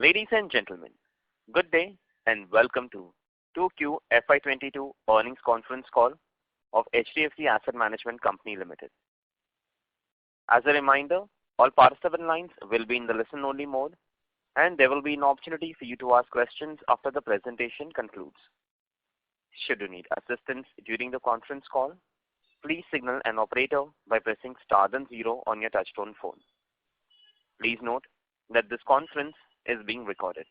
Ladies and gentlemen, good day and welcome to 2Q FY22 earnings conference call of HDFC Asset Management Company Limited. As a reminder, all participant lines will be in the listen-only mode, and there will be an opportunity for you to ask questions after the presentation concludes. Should you need assistance during the conference call, please signal an operator by pressing star then 0 on your touchtone phone. Please note that this conference is being recorded.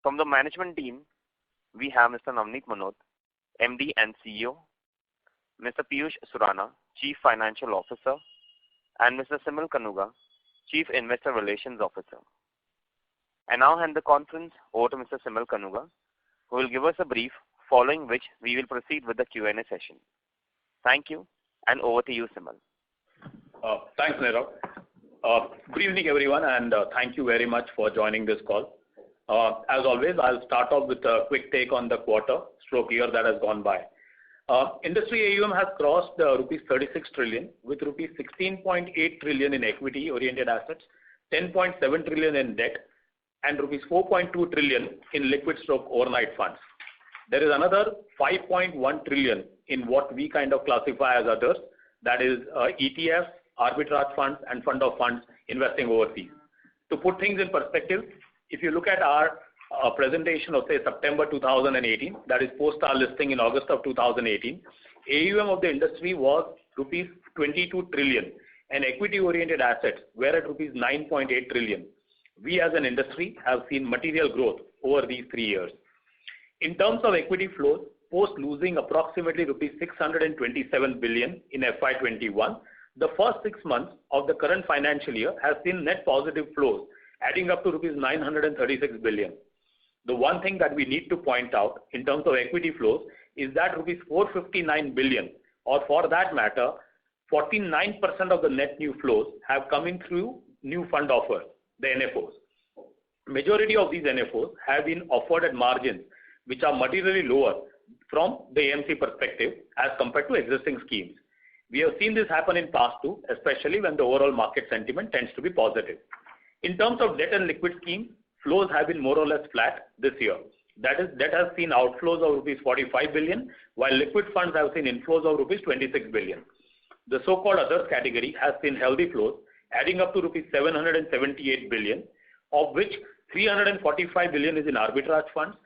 From the management team, we have Mr. Navneet Munot, MD and CEO, Mr. Piyush Surana, Chief Financial Officer, and Mr. Simal Kanuga, Chief Investor Relations Officer. I now hand the conference over to Mr. Simal Kanuga, who will give us a brief, following which we will proceed with the Q&A session. Thank you, and over to you, Simal. Thanks, Nirav. Good evening, everyone, and thank you very much for joining this call. As always, I'll start off with a quick take on the year that has gone by. Industry AUM has crossed rupees 36 trillion with rupees 16.8 trillion in equity-oriented assets, 10.7 trillion in debt, and rupees 4.2 trillion in liquid overnight funds. There is another 5.1 trillion in what we kind of classify as others, that is ETFs, arbitrage funds, and fund of funds investing overseas. To put things in perspective, if you look at our presentation of say September 2018, that is post our listing in August of 2018, AUM of the industry was rupees 22 trillion and equity-oriented assets were at rupees 9.8 trillion. We as an industry have seen material growth over these 3 years. In terms of equity flows, post losing approximately rupees 627 billion in FY21, the first 6 months of the current financial year has seen net positive flows, adding up to rupees 936 billion. The one thing that we need to point out in terms of equity flows is that rupees 459 billion, or for that matter, 49% of the net new flows have come in through new fund offers, the NFOs. Majority of these NFOs have been offered at margins which are materially lower from the AMC perspective as compared to existing schemes. We have seen this happen in past too, especially when the overall market sentiment tends to be positive. In terms of debt and liquid schemes, flows have been more or less flat this year. That is, debt has seen outflows of rupees 45 billion, while liquid funds have seen inflows of rupees 26 billion. The so-called others category has seen healthy flows, adding up to rupees 778 billion, of which 345 billion is in arbitrage funds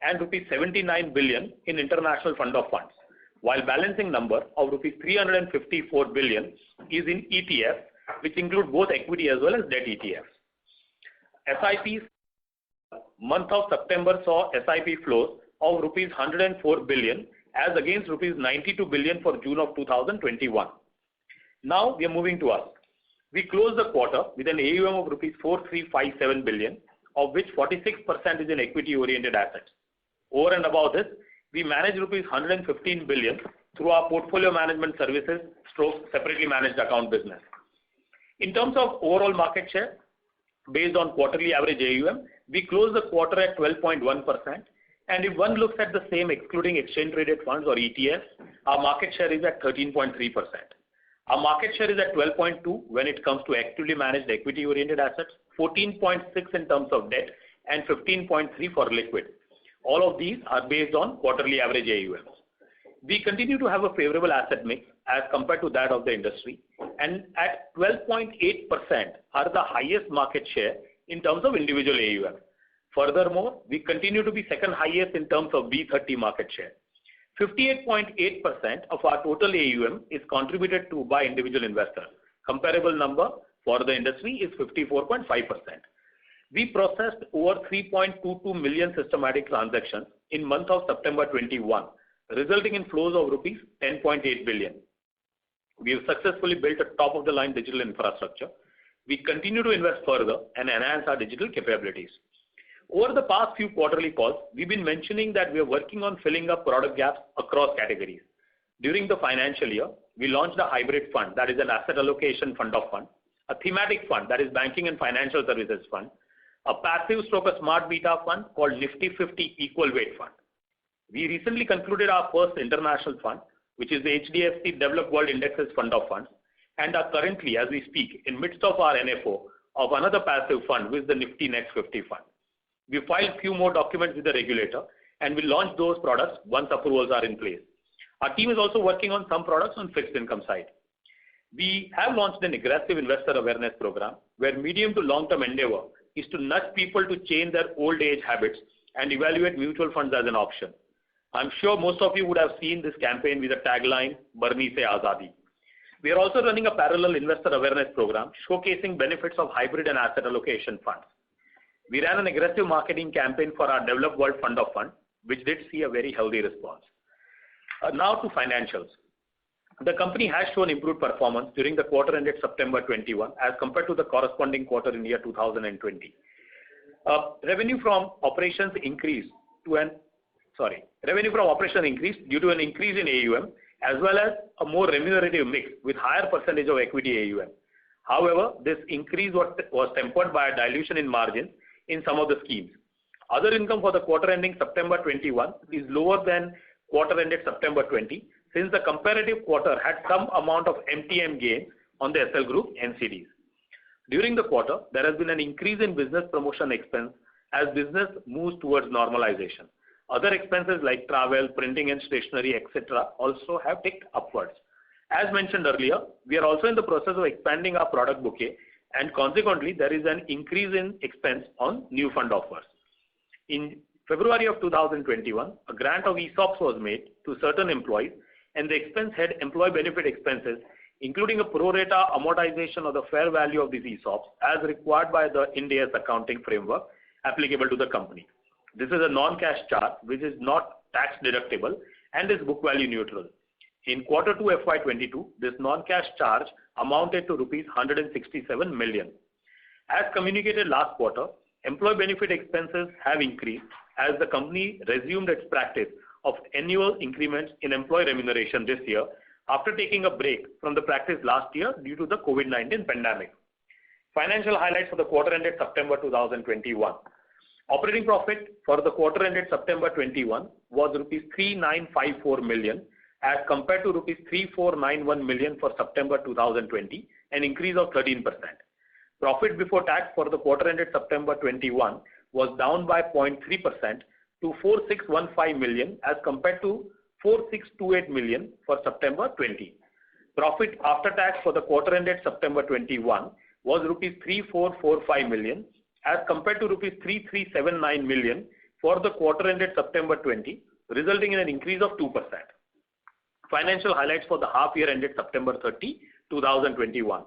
and rupees 79 billion in international fund of funds, while balancing number of rupees 354 billion is in ETFs, which include both equity as well as debt ETFs. SIPs, month of September saw SIP flows of rupees 104 billion as against rupees 92 billion for June of 2021. Now we are moving to us. We closed the quarter with an AUM of rupees 4357 billion, of which 46% is in equity-oriented assets. Over and above this, we manage rupees 115 billion through our portfolio management services / separately managed account business. In terms of overall market share, based on quarterly average AUM, we closed the quarter at 12.1%, and if one looks at the same excluding exchange traded funds or ETFs, our market share is at 13.3%. Our market share is at 12.2 when it comes to actively managed equity oriented assets, 14.6 in terms of debt, and 15.3 for liquid. All of these are based on quarterly average AUMs. We continue to have a favorable asset mix as compared to that of the industry, and at 12.8% are the highest market share in terms of individual AUM. Furthermore, we continue to be second highest in terms of B30 market share. 58.8% of our total AUM is contributed to by individual investors. Comparable number for the industry is 54.5%. We processed over 3.22 million systematic transactions in month of September 21, resulting in flows of rupees 10.8 billion. We have successfully built a top-of-the-line digital infrastructure. We continue to invest further and enhance our digital capabilities. Over the past few quarterly calls, we've been mentioning that we are working on filling up product gaps across categories. During the financial year, we launched a hybrid fund, that is an asset allocation fund of fund, a thematic fund, that is banking and financial services fund, a passive / smart beta fund called Nifty 50 Equal Weight Fund. We recently concluded our first international fund, which is the HDFC Developed World Indexes Fund of Funds, and are currently, as we speak, in midst of our NFO of another passive fund, which is the Nifty Next 50 fund. We filed few more documents with the regulator and will launch those products once approvals are in place. Our team is also working on some products on fixed income side. We have launched an aggressive investor awareness program where medium to long-term endeavor is to nudge people to change their old age habits and evaluate mutual funds as an option. I'm sure most of you would have seen this campaign with the tagline, Barni Se Azadi. We are also running a parallel investor awareness program showcasing benefits of hybrid and asset allocation funds. We ran an aggressive marketing campaign for our Developed World Fund of Fund, which did see a very healthy response. Now to financials. The company has shown improved performance during the quarter ended September 21 as compared to the corresponding quarter in year 2020. Revenue from operations increased due to an increase in AUM as well as a more remunerative mix with higher percentage of equity AUM. However, this increase was tempered by a dilution in margins in some of the schemes. Other income for the quarter ending September 21 is lower than quarter ended September 20 since the comparative quarter had some amount of MTM gain on the SL Group NCDs. During the quarter, there has been an increase in business promotion expense as business moves towards normalization. Other expenses like travel, printing and stationery, etc. also have ticked upwards. As mentioned earlier, we are also in the process of expanding our product bouquet and consequently there is an increase in expense on new fund offers. In February of 2021, a grant of ESOPs was made to certain employees and the expense had employee benefit expenses including a pro rata amortization of the fair value of these ESOPs as required by the Ind AS accounting framework applicable to the company. This is a non-cash charge which is not tax deductible and is book value neutral. In quarter 2 FY22, this non-cash charge amounted to rupees 167 million. As communicated last quarter, employee benefit expenses have increased as the company resumed its practice of annual increments in employee remuneration this year after taking a break from the practice last year due to the COVID-19 pandemic. Financial highlights for the quarter ended September 2021. Operating profit for the quarter ended September 21 was rupees 3954 million as compared to rupees 3491 million for September 2020, an increase of 13%. Profit before tax for the quarter ended September 21 was down by 0.3% to 4615 million as compared to 4628 million for September 20. Profit after tax for the quarter ended September 21 was rupees 3445 million as compared to rupees 3379 million for the quarter ended September 20, resulting in an increase of 2%. Financial highlights for the half year ended September 30, 2021.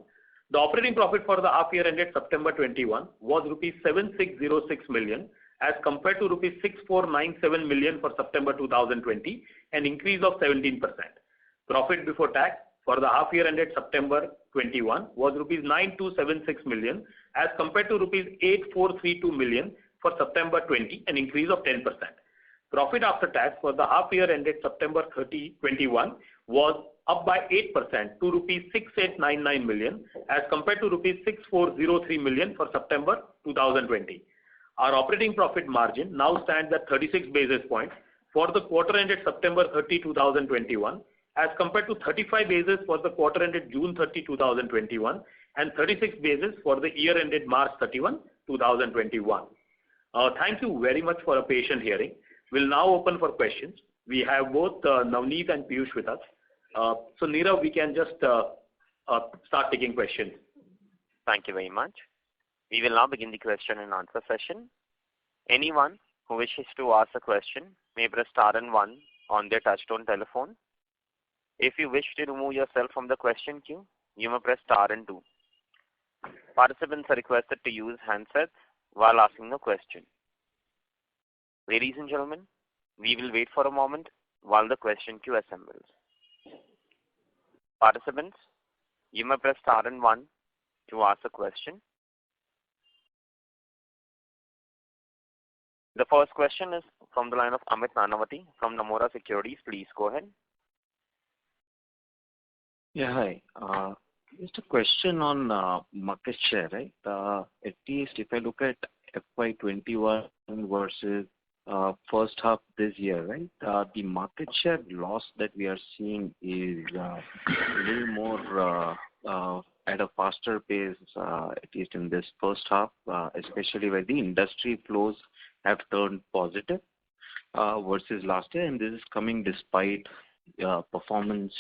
The operating profit for the half year ended September 21 was rupees 7606 million as compared to rupees 6497 million for September 2020, an increase of 17%. Profit before tax for the half year ended September 21 was rupees 9276 million as compared to rupees 8432 million for September 20, an increase of 10%. Profit after tax for the half year ended September 30, 21 was up by 8% to rupees 6899 million as compared to rupees 6403 million for September 2020. Our operating profit margin now stands at 36 basis points for the quarter ended September 30, 2021 as compared to 35 basis for the quarter ended June 30, 2021 and 36 basis for the year ended March 31, 2021. Thank you very much for a patient hearing. We'll now open for questions. We have both Navneet and Piyush with us. So Nirav, we can just start taking questions. Thank you very much. We will now begin the question and answer session. Anyone who wishes to ask a question may press star and 1 on their touchtone telephone. If you wish to remove yourself from the question queue, you may press star and 2. Participants are requested to use handsets while asking a question. Ladies and gentlemen, we will wait for a moment while the question queue assembles. Participants, you may press star and 1 to ask a question. The first question is from the line of Amit Nanavati from Nomura Securities. Please go ahead. Yeah, hi. Just a question on market share, right? At least if I look at FY21 versus first half this year, right? The market share loss that we are seeing is a little more at a faster pace, at least in this first half, especially where the industry flows have turned positive versus last year, and this is coming despite performance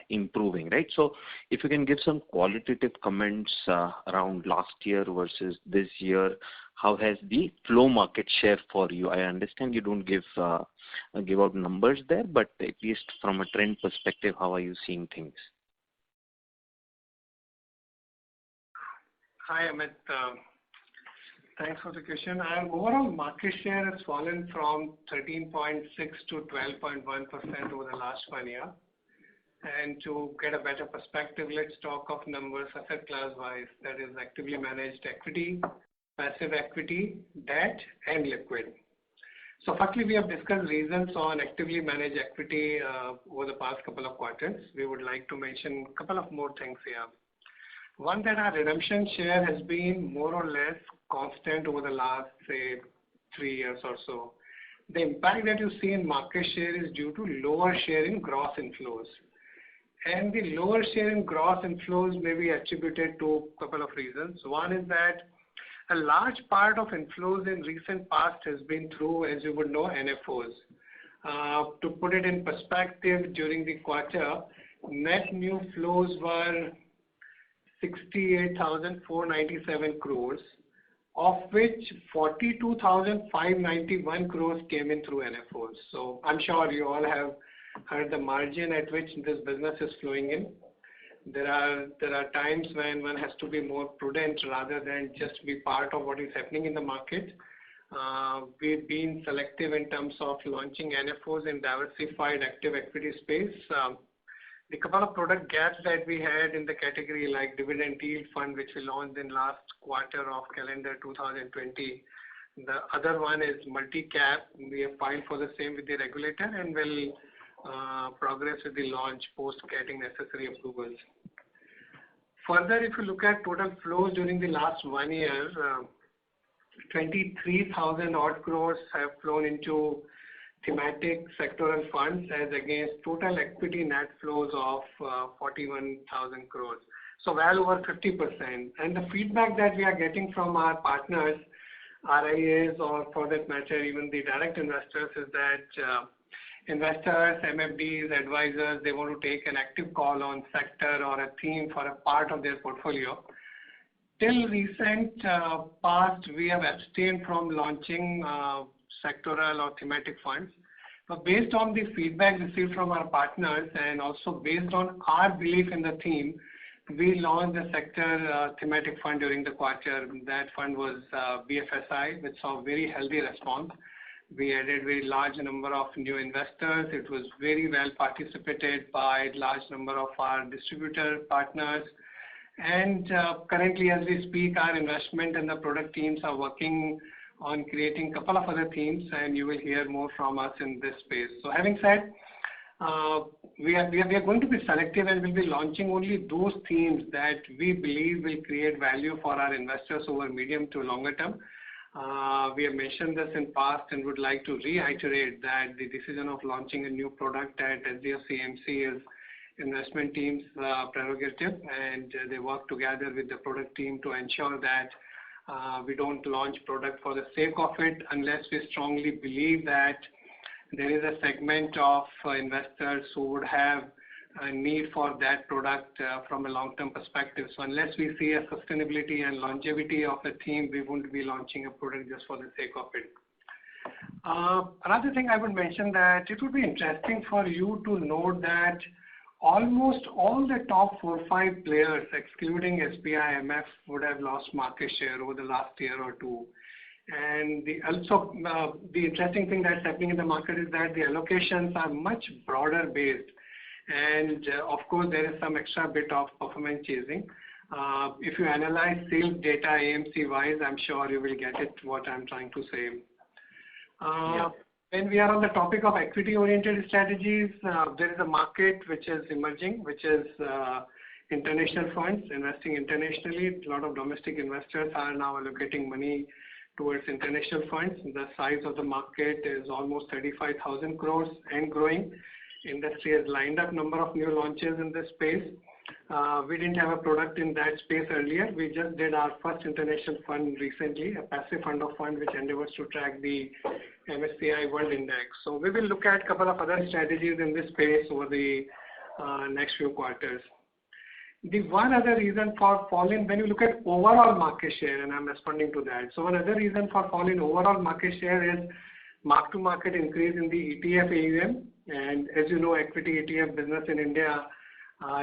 improving, right? So if you can give some qualitative comments around last year versus this year, how has the flow market share for you? I understand you don't give out numbers there, but at least from a trend perspective, how are you seeing things? Hi, Amit. Thanks for the question. Our overall market share has fallen from 13.6 to 12.1% over the last 1 year. And to get a better perspective, let's talk of numbers asset class wise, that is actively managed equity, passive equity, debt, and liquid. So firstly, we have discussed reasons on actively managed equity over the past couple of quarters. We would like to mention a couple of more things here. One, that our redemption share has been more or less constant over the last, say, 3 years or so. The impact that you see in market share is due to lower share in gross inflows. And the lower share in gross inflows may be attributed to a couple of reasons. One is that a large part of inflows in recent past has been through, as you would know, NFOs. To put it in perspective, during the quarter, net new flows were 68,497 crores, of which 42,591 crores came in through NFOs. So I'm sure you all have heard the margin at which this business is flowing in. There are times when one has to be more prudent rather than just be part of what is happening in the market. We've been selective in terms of launching NFOs in diversified active equity space. The couple of product gaps that we had in the category like dividend yield fund, which we launched in last quarter of calendar 2020. The other one is multi-cap. We have filed for the same with the regulator and will progress with the launch post getting necessary approvals. Further, if you look at total flows during the last 1 year, 23,000 odd crores have flown into thematic sectoral funds as against total equity net flows of 41,000 crores. So well over 50%. And the feedback that we are getting from our partners, RIAs, or for that matter, even the direct investors, is that investors, MFDs, advisors, they want to take an active call on sector or a theme for a part of their portfolio. Till recent past, we have abstained from launching sectoral or thematic funds. But based on the feedback received from our partners and also based on our belief in the theme, we launched the sector thematic fund during the quarter. That fund was BFSI, which saw very healthy response. We added very large number of new investors. It was very well participated by a large number of our distributor partners. And currently, as we speak, our investment and the product teams are working on creating a couple of other themes, and you will hear more from us in this space. So having said, we are going to be selective and will be launching only those themes that we believe will create value for our investors over medium to longer term. We have mentioned this in past and would like to reiterate that the decision of launching a new product at HDFC AMC is investment team's prerogative, and they work together with the product team to ensure that we don't launch product for the sake of it unless we strongly believe that there is a segment of investors who would have a need for that product from a long-term perspective. So unless we see a sustainability and longevity of a theme, we won't be launching a product just for the sake of it. Another thing I would mention that it would be interesting for you to note that almost all the top 4 or 5 players, excluding SBI MF, would have lost market share over the last year or two. And the interesting thing that's happening in the market is that the allocations are much broader based. And of course, there is some extra bit of performance chasing. If you analyze sales data AMC wise, I'm sure you will get it what I'm trying to say. When we are on the topic of equity-oriented strategies, there is a market which is emerging, which is international funds, investing internationally. A lot of domestic investors are now allocating money towards international funds. The size of the market is almost 35,000 crores and growing. Industry has lined up number of new launches in this space. We didn't have a product in that space earlier. We just did our first international fund recently, a passive fund of fund which endeavors to track the MSCI World Index. So we will look at a couple of other strategies in this space over the next few quarters. The one other reason for fall in, when you look at overall market share, and I'm responding to that. So one other reason for fall in overall market share is mark-to-market increase in the ETF AUM. And as you know, equity ETF business in India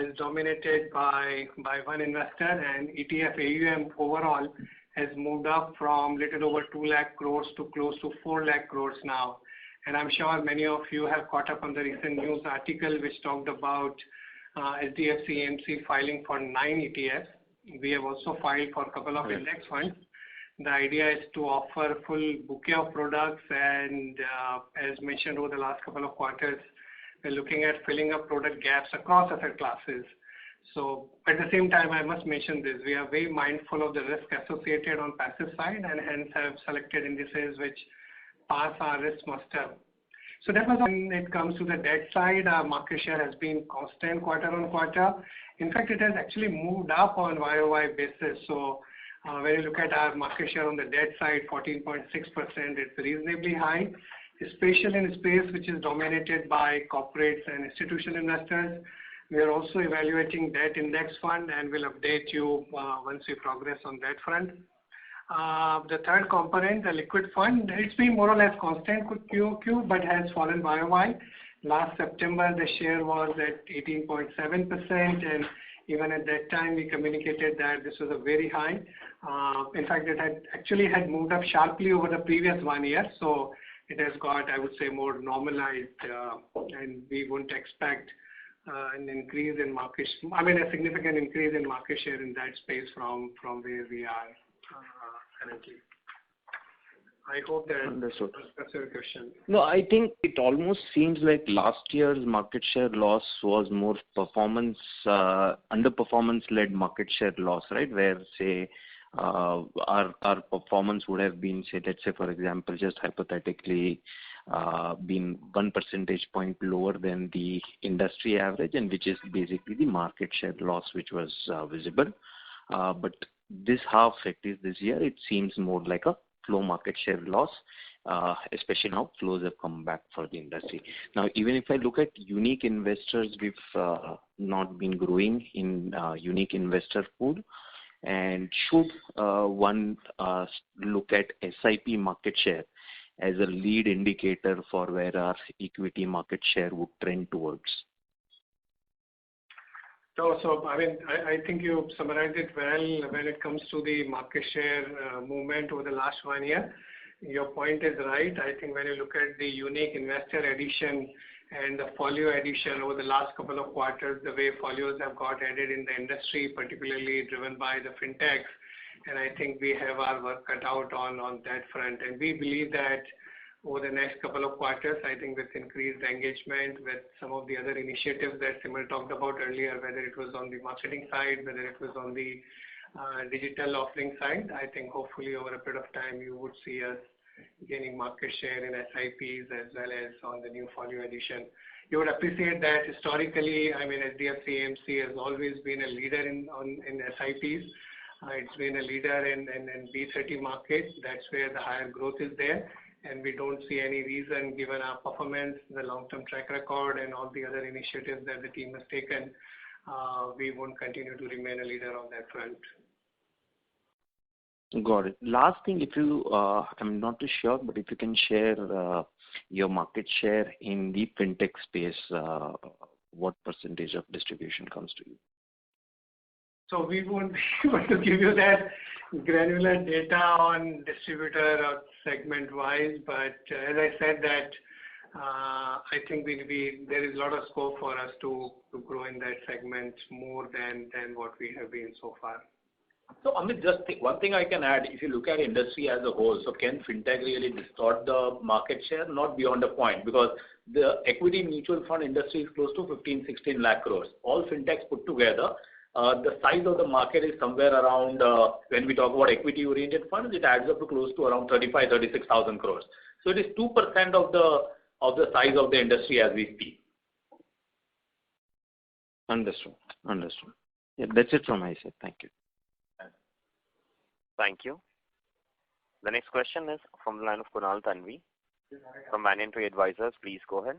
is dominated by one investor, and ETF AUM overall has moved up from little over 2 lakh crores to close to 4 lakh crores now. And I'm sure many of you have caught up on the recent news article which talked about HDFC AMC filing for 9 ETFs. We have also filed for a couple of index funds. The idea is to offer full bouquet of products, and as mentioned over the last couple of quarters, we're looking at filling up product gaps across asset classes. So at the same time, I must mention this, we are very mindful of the risk associated on passive side, and hence have selected indices which pass our risk muster. So that was when it comes to the debt side, our market share has been constant quarter on quarter. In fact, it has actually moved up on YOY basis. So when you look at our market share on the debt side, 14.6%, it's reasonably high, especially in a space which is dominated by corporates and institutional investors. We are also evaluating debt index fund, and will update you once we progress on that front. The third component, the liquid fund, it's been more or less constant QOQ, but has fallen YOY. Last September, the share was at 18.7%, and even at that time, we communicated that this was a very high. In fact, it had moved up sharply over the previous 1 year, so it has got, I would say, more normalized, and we wouldn't expect an increase in a significant increase in market share in that space from where we are currently. I hope that answers your question. No, I think it almost seems like last year's market share loss was more underperformance-led market share loss, right? Where, say, our performance would have been, say, let's say, for example, just hypothetically, been 1 percentage point lower than the industry average, and which is basically the market share loss which was visible. But this half, at least this year, it seems more like a flow market share loss, especially now flows have come back for the industry. Now, even if I look at unique investors, we've not been growing in unique investor pool. And should one look at SIP market share as a lead indicator for where our equity market share would trend towards? So I think you summarized it well when it comes to the market share movement over the last 1 year. Your point is right. I think when you look at the unique investor addition and the folio addition over the last couple of quarters, the way folios have got added in the industry, particularly driven by the fintechs, and I think we have our work cut out on that front. And we believe that over the next couple of quarters, I think with increased engagement with some of the other initiatives that Simal talked about earlier, whether it was on the marketing side, whether it was on the digital offering side, I think hopefully over a period of time you would see us gaining market share in SIPs as well as on the new folio addition. You would appreciate that historically, HDFC AMC has always been a leader in SIPs. It's been a leader in B30 markets. That's where the higher growth is there. And we don't see any reason, given our performance, the long-term track record, and all the other initiatives that the team has taken, we won't continue to remain a leader on that front. Got it. Last thing, if you, I'm not too sure, but if you can share your market share in the fintech space, what percentage of distribution comes to you? So we won't be able to give you that granular data on distributor or segment wise, but as I said that I think there is a lot of scope for us to grow in that segment more than what we have been so far. So Amit, one thing I can add, if you look at industry as a whole, so can fintech really distort the market share? Not beyond a point, because the equity mutual fund industry is close to 15-16 lakh crores. All fintechs put together, the size of the market is somewhere around, when we talk about equity-oriented funds, it adds up to close to around 36,000 crores. So it is 2% of the size of the industry as we speak. Understood. Yeah, that's it from my side. Thank you. Thank you. The next question is from the line of Kunal Tanvi from Banyan Tree Advisors. Please go ahead.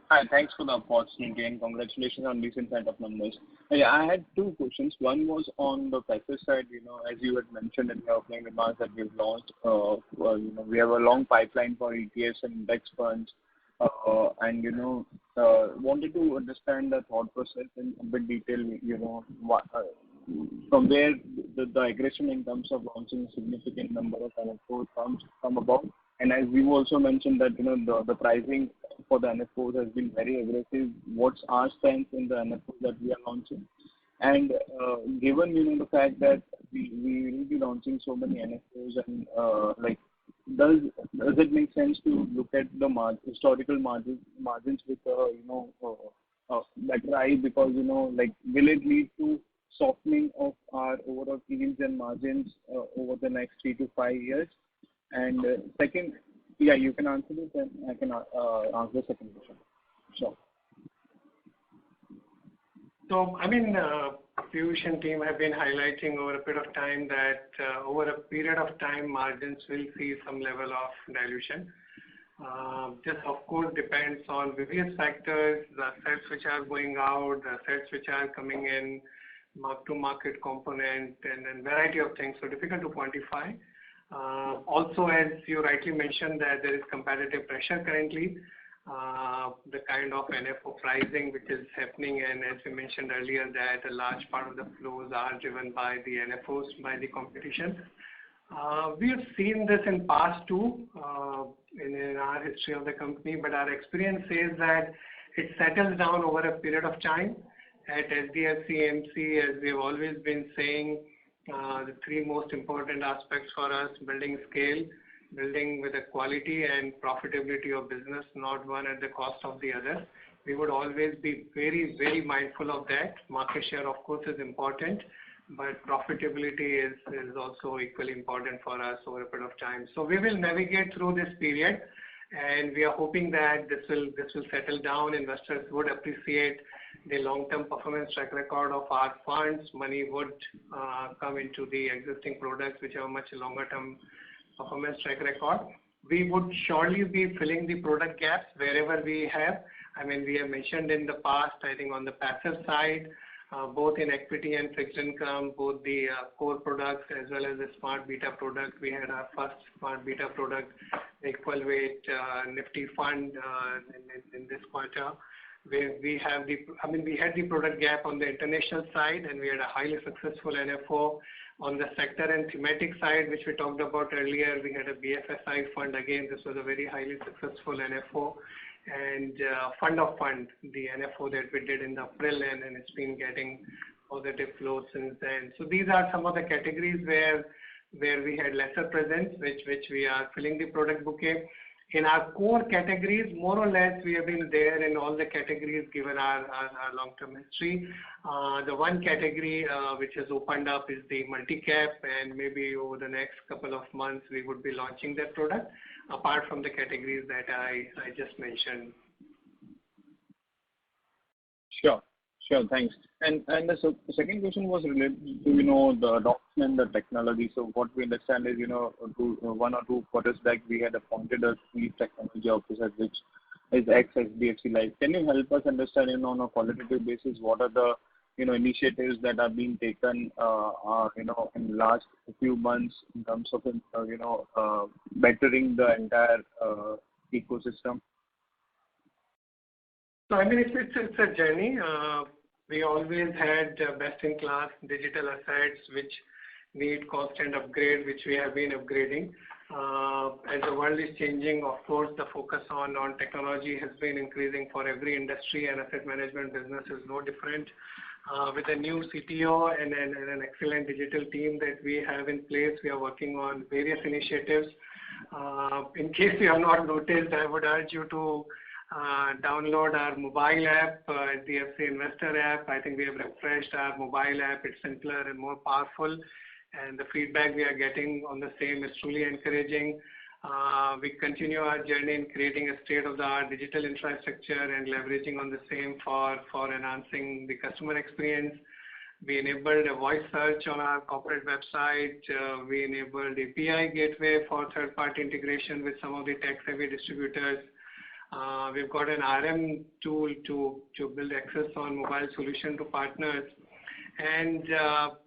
Hi, thanks for the opportunity and congratulations on decent set of numbers. Yeah, I had two questions. One was on the passive side, as you had mentioned in your opening remarks that we've launched, we have a long pipeline for ETFs and index funds, and, wanted to understand the thought process in a bit detail, from where the aggression in terms of launching a significant number of NFOs come about. And as you also mentioned that, the pricing for the NFOs has been very aggressive. What's our stance in the NFOs that we are launching? And given, the fact that we will be launching so many NFOs and does it make sense to look at the historical margins with, better eye because, will it lead to softening of our overall yields and margins over the next 3 to 5 years? And second, yeah, you can answer this and I can answer the second question. Sure. So, Piyush and team have been highlighting over a period of time that over a period of time, margins will see some level of dilution. This, of course, depends on various factors, the assets which are going out, the assets which are coming in, mark-to-market component, and variety of things. So difficult to quantify. Also, as you rightly mentioned, that there is competitive pressure currently, the kind of NFO pricing which is happening, and as we mentioned earlier, that a large part of the flows are driven by the NFOs, by the competition. We have seen this in past too, in our history of the company, but our experience says that it settles down over a period of time. At HDFC AMC, as we've always been saying, the three most important aspects for us: building scale, building with a quality and profitability of business, not one at the cost of the other. We would always be very, very mindful of that. Market share, of course, is important, but profitability is also equally important for us over a period of time. So we will navigate through this period, and we are hoping that this will settle down. Investors would appreciate the long-term performance track record of our funds. Money would come into the existing products which have a much longer-term performance track record. We would surely be filling the product gaps wherever we have. We have mentioned in the past, I think on the passive side, both in equity and fixed income, both the core products as well as the smart beta product. We had our first smart beta product, the equal weight Nifty fund in this quarter. We had the product gap on the international side, and we had a highly successful NFO. On the sector and thematic side, which we talked about earlier, we had a BFSI fund. Again, this was a very highly successful NFO. And fund of fund, the NFO that we did in April, and it's been getting positive flows since then. So these are some of the categories where we had lesser presence, which we are filling the product bouquet. In our core categories, more or less, we have been there in all the categories given our long-term history. The one category which has opened up is the multi-cap, and maybe over the next couple of months, we would be launching that product, apart from the categories that I just mentioned. Sure, thanks. And the second question was related to, the adoption and the technology. So what we understand is, 1 or 2 quarters back, we had appointed a chief technology officer, which is ex-HDFC Life. Can you help us understand, on a qualitative basis, what are the, initiatives that are being taken, in the last few months in terms of, bettering the entire ecosystem? So, it's a journey. We always had best-in-class digital assets which need constant upgrade, which we have been upgrading. As the world is changing, of course, the focus on technology has been increasing for every industry, and asset management business is no different. With a new CTO and an excellent digital team that we have in place, we are working on various initiatives. In case you have not noticed, I would urge you to download our mobile app, HDFC Investor app. I think we have refreshed our mobile app. It's simpler and more powerful, and the feedback we are getting on the same is truly encouraging. We continue our journey in creating a state-of-the-art digital infrastructure and leveraging on the same for enhancing the customer experience. We enabled a voice search on our corporate website. We enabled API gateway for third-party integration with some of the tech-savvy distributors. We've got an RM tool to build access on mobile solution to partners. And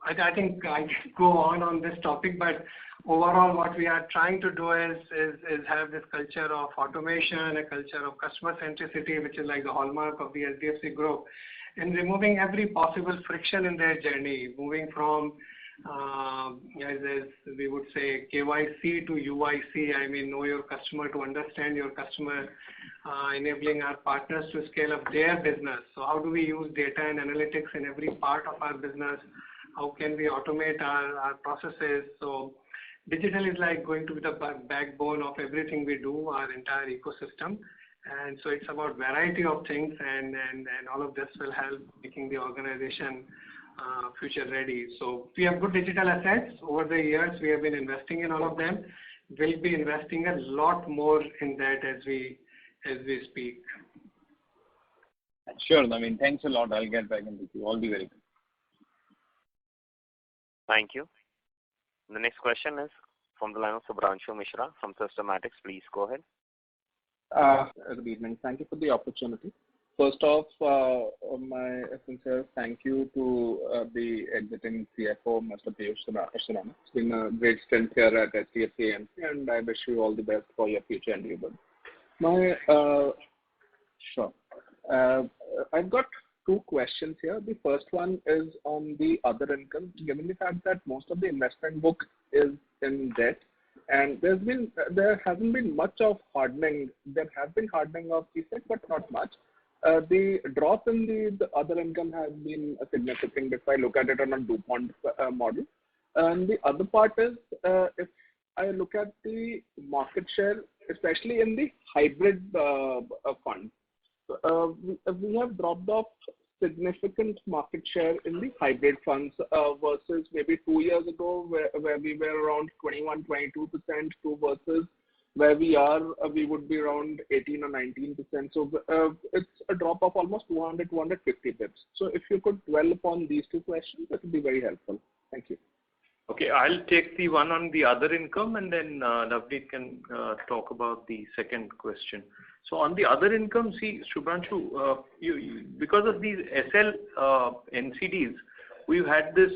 I think I could go on this topic, but overall what we are trying to do is have this culture of automation, a culture of customer centricity, which is like the hallmark of the SDFC group, and removing every possible friction in their journey, moving from as we would say KYC to UIC, I mean know your customer, to understand your customer, enabling our partners to scale up their business. So how do we use data and analytics in every part of our business? How can we automate our processes? So digital is like going to be the backbone of everything we do, our entire ecosystem. And so it's about variety of things, and all of this will help making the organization future ready. So we have good digital assets. Over the years, we have been investing in all of them. We'll be investing a lot more in that as we speak. Sure. I mean, thanks a lot. I'll get back into you. All the very good. Thank you. The next question is from the line of Subhranshu Mishra from Systematics. Please go ahead. Good evening. Thank you for the opportunity. First off, my sincere thank you to the exiting CFO, Mr. Piyush Surana. It's been a great stint here at HDFC AMC, and I wish you all the best for your future endeavors. I've got two questions here. The first one is on the other income, given the fact that most of the investment book is in debt, and there hasn't been much of hardening. There has been hardening of the set, but not much. The drop in the other income has been significant if I look at it on a DuPont model. And the other part is if I look at the market share, especially in the hybrid funds, we have dropped off significant market share in the hybrid funds versus maybe 2 years ago where we were around 21-22% to versus where we would be around 18 or 19%. So it's a drop of almost 200-250 bips. So if you could dwell upon these two questions, that would be very helpful. Thank you. Okay, I'll take the one on the other income, and then Navneet can talk about the second question. So on the other income, see, Subhranshu, because of these SL NCDs, we've had this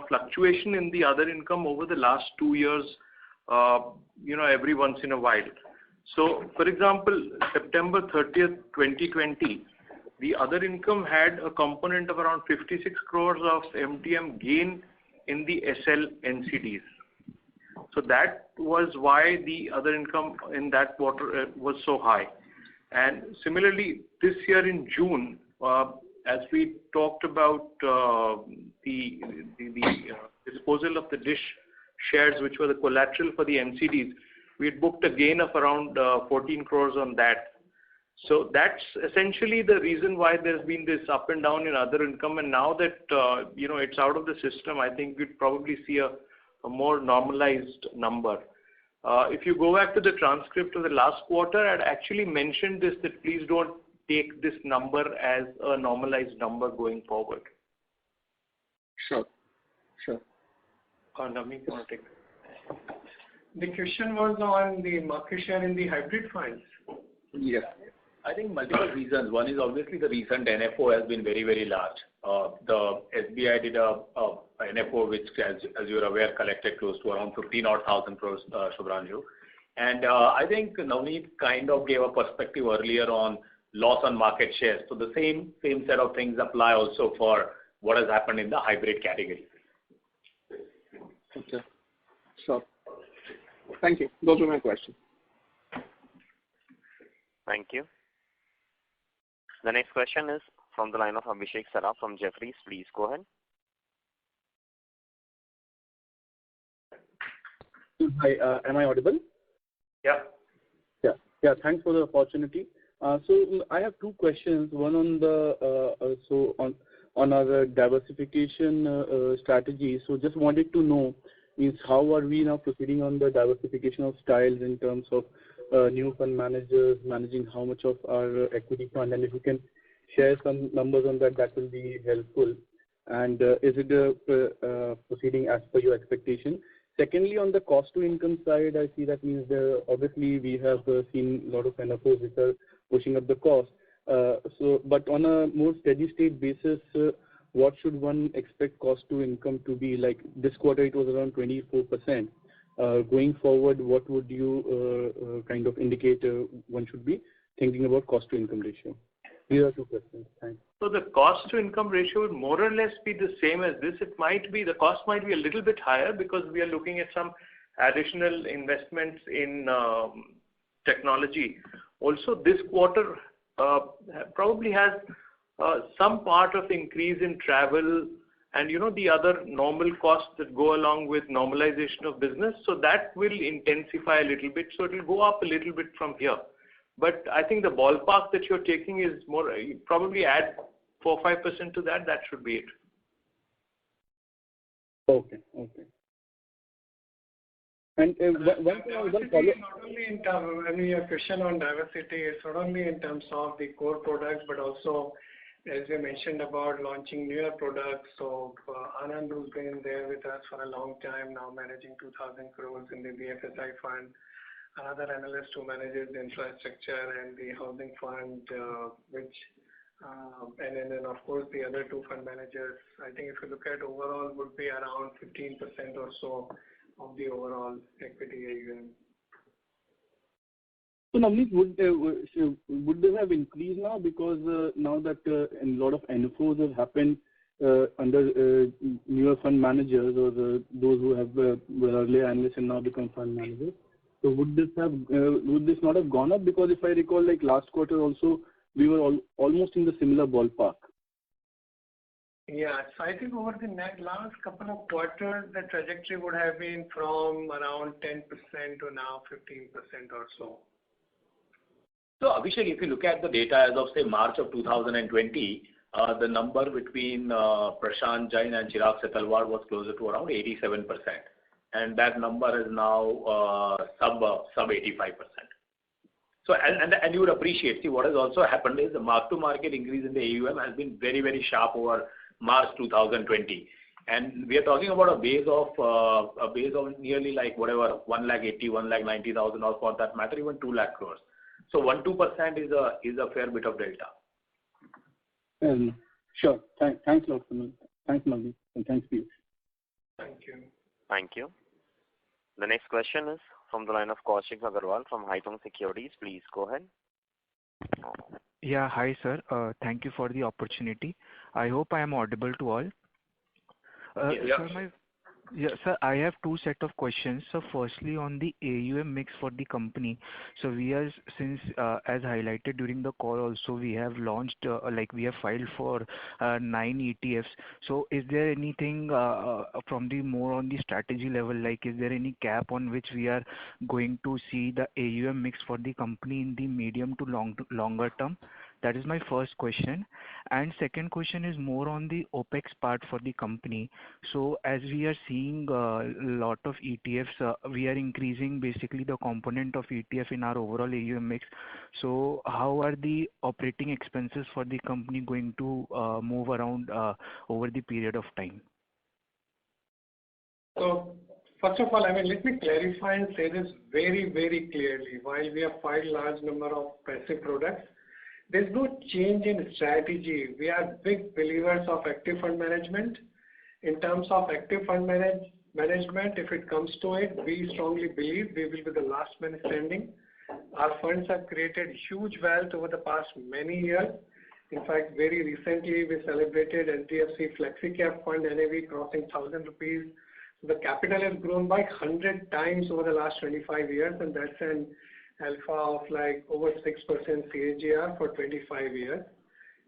fluctuation in the other income over the last 2 years, every once in a while. So, for example, September 30th, 2020, the other income had a component of around 56 crores of MTM gain in the SL NCDs. So that was why the other income in that quarter was so high. And similarly, this year in June, as we talked about the disposal of the Dish shares, which were the collateral for the NCDs, we had booked a gain of around 14 crores on that. So that's essentially the reason why there's been this up and down in other income. And now that it's out of the system, I think we'd probably see a more normalized number. If you go back to the transcript of the last quarter, I'd actually mentioned this, that please don't take this number as a normalized number going forward. Sure. Navneet, you want to take it? The question was on the market share in the hybrid funds. Yes. I think multiple reasons. One is obviously the recent NFO has been very, very large. The SBI did a NFO which, as you're aware, collected close to around 15,000 crores, Subhranshu. And I think Navneet kind of gave a perspective earlier on loss on market share. So the same set of things apply also for what has happened in the hybrid category. Okay. Sure. Thank you. Those were my questions. Thank you. The next question is from the line of Abhishek Saraf from Jefferies. Please go ahead. Hi, am I audible? Yeah. Yeah. Thanks for the opportunity. So I have two questions. One on our diversification strategy. So just wanted to know Means how are we now proceeding on the diversification of styles in terms of new fund managers managing how much of our equity fund, and if you can share some numbers on that, that will be helpful. And is it proceeding as per your expectation? Secondly, on the cost to income side, I see that means obviously we have seen a lot of NFOs which are pushing up the cost. But on a more steady state basis, what should one expect cost to income to be? Like this quarter, it was around 24%. Going forward, what would you kind of indicate one should be thinking about cost to income ratio? These are two questions. Thanks. So the cost to income ratio would more or less be the same as this. It might be, the cost might be a little bit higher because we are looking at some additional investments in technology. Also, this quarter probably has some part of increase in travel and the other normal costs that go along with normalization of business. So that will intensify a little bit. So it will go up a little bit from here. But I think the ballpark that you're taking is more, you probably add 4-5% to that. That should be it. Okay. And one follow-up. Not only in terms, your question on diversity is not only in terms of the core products, but also, as we mentioned about launching newer products. So Anand, who's been there with us for a long time now, managing 2,000 crores in the BFSI fund. Another analyst who manages the infrastructure and the housing fund, and then of course the other two fund managers. I think if you look at overall, would be around 15% or so of the overall equity AUM. So Navneet, would they have increased now because now that a lot of NFOs have happened under newer fund managers or those who have were earlier analysts and now become fund managers? So would this not have gone up? Because if I recall, like last quarter also, we were almost in the similar ballpark. Yeah, so I think over the last couple of quarters, the trajectory would have been from around 10% to now 15% or so. So Abhishek, if you look at the data as of say March of 2020, the number between Prashant Jain and Chirag Setalwar was closer to around 87%. And that number is now sub 85%. So and you would appreciate, see what has also happened is the mark to market increase in the AUM has been very, very sharp over March 2020. And we are talking about a base of nearly like whatever 180, 190,000 or for that matter even 2 lakh crores. So 1-2% is a fair bit of delta. Sure. Thanks a lot, Sunil. Thanks, Navneet, and thanks, Piyush. Thank you. Thank you. The next question is from the line of Kaushik Agarwal from Haitong Securities. Please go ahead. Yeah, hi sir. Thank you for the opportunity. I hope I am audible to all. Sir, I have two set of questions. So firstly, on the AUM mix for the company. So we are, since as highlighted during the call also, we have launched, we have filed for 9 ETFs. So is there anything from the more on the strategy level, like is there any cap on which we are going to see the AUM mix for the company in the medium to longer term? That is my first question. And second question is more on the OPEX part for the company. So as we are seeing a lot of ETFs, we are increasing basically the component of ETF in our overall AUM mix. So how are the operating expenses for the company going to move around over the period of time? So first of all, let me clarify and say this very, very clearly. While we have filed large number of passive products, there's no change in strategy. We are big believers of active fund management. In terms of active fund management, if it comes to it, we strongly believe we will be the last man standing. Our funds have created huge wealth over the past many years. In fact, very recently we celebrated HDFC Flexi Cap Fund NAV crossing 1,000 rupees. The capital has grown by 100 times over the last 25 years, and that's an alpha of like over 6% CAGR for 25 years.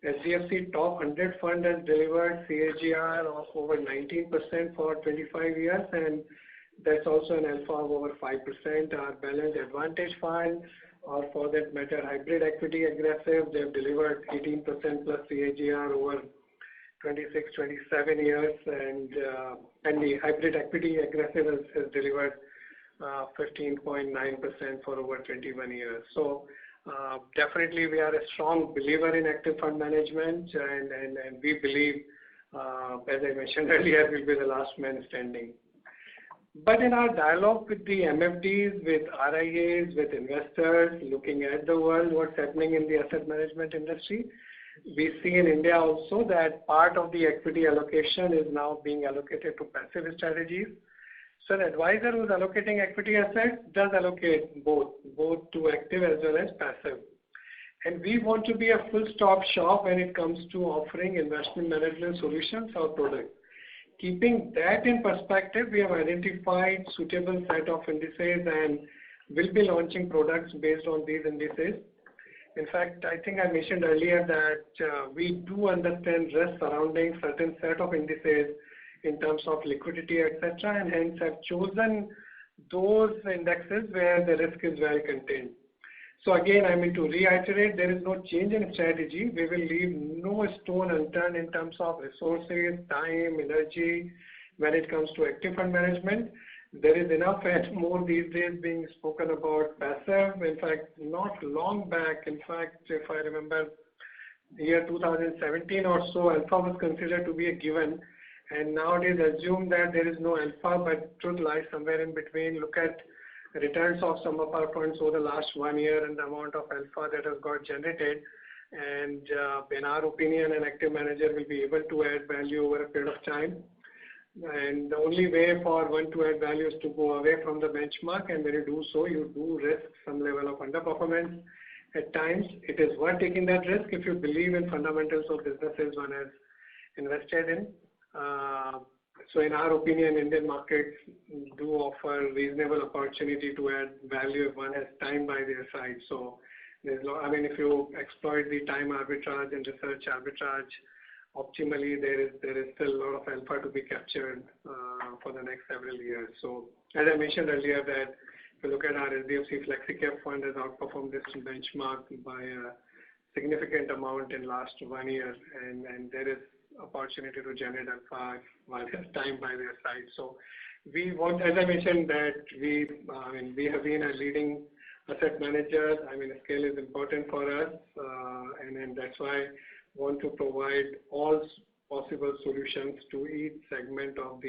HDFC Top 100 Fund has delivered CAGR of over 19% for 25 years, and that's also an alpha of over 5%. Our Balanced Advantage Fund, or for that matter, Hybrid Equity Aggressive, they have delivered 18% plus CAGR over 26, 27 years, and the hybrid equity aggressive has delivered 15.9% for over 21 years. So definitely we are a strong believer in active fund management, and we believe, as I mentioned earlier, we'll be the last man standing. But in our dialogue with the MFDs, with RIAs, with investors, looking at the world, what's happening in the asset management industry, we see in India also that part of the equity allocation is now being allocated to passive strategies. So an advisor who's allocating equity assets does allocate both to active as well as passive. And we want to be a full-stop shop when it comes to offering investment management solutions or products. Keeping that in perspective, we have identified suitable set of indices and will be launching products based on these indices. In fact, I think I mentioned earlier that we do understand risk surrounding certain set of indices in terms of liquidity, etc., and hence have chosen those indexes where the risk is well contained. So again, I mean to reiterate, there is no change in strategy. We will leave no stone unturned in terms of resources, time, energy when it comes to active fund management. There is enough and more these days being spoken about passive. In fact, not long back, in fact, if I remember, the year 2017 or so, alpha was considered to be a given. And nowadays assume that there is no alpha, but truth lies somewhere in between. Look at returns of some of our funds over the last 1 year and the amount of alpha that has got generated. And in our opinion, an active manager will be able to add value over a period of time. And the only way for one to add value is to go away from the benchmark. And when you do so, you do risk some level of underperformance. At times, it is worth taking that risk if you believe in fundamentals of businesses one has invested in. So in our opinion, Indian markets do offer reasonable opportunity to add value if one has time by their side. So there's if you exploit the time arbitrage and research arbitrage optimally, there is still a lot of alpha to be captured for the next several years. So as I mentioned earlier, that if you look at our SDFC FlexiCap fund has outperformed this benchmark by a significant amount in last 1 year, and there is opportunity to generate alpha while has time by their side. So we want, as I mentioned, that we have been a leading asset manager. Scale is important for us, and that's why we want to provide all possible solutions to each segment of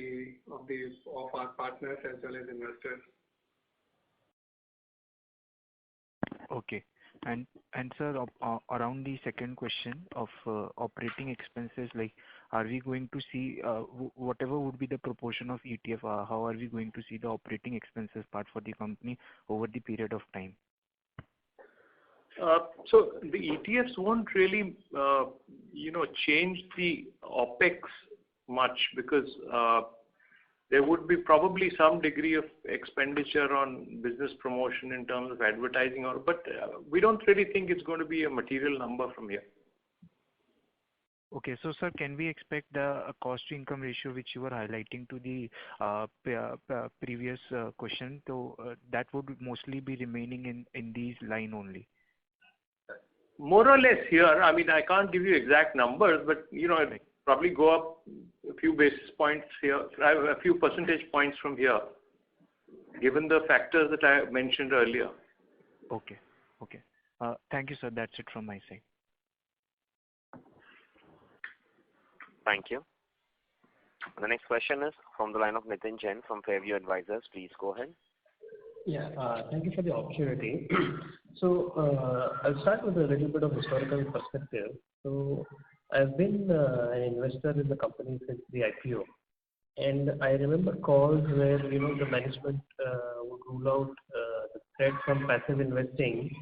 our partners as well as investors. Okay. And sir, around the second question of operating expenses, like, are we going to see whatever would be the proportion of ETF? How are we going to see the operating expenses part for the company over the period of time? So the ETFs won't really, change the OPEX much, because there would be probably some degree of expenditure on business promotion in terms of advertising, but we don't really think it's going to be a material number from here. Okay, so sir, can we expect the cost to income ratio which you were highlighting to the previous question, so that would mostly be remaining in these line only? More or less here. I can't give you exact numbers, but it probably go up a few basis points here, a few percentage points from here, given the factors that I mentioned earlier. Okay. Thank you, sir. That's it from my side. Thank you. The next question is from the line of Nitin Jain from Fairview Advisors. Please go ahead. Yeah, thank you for the opportunity. So I'll start with a little bit of historical perspective. So I've been an investor in the company since the IPO, and I remember calls where the management would rule out the threat from passive investing,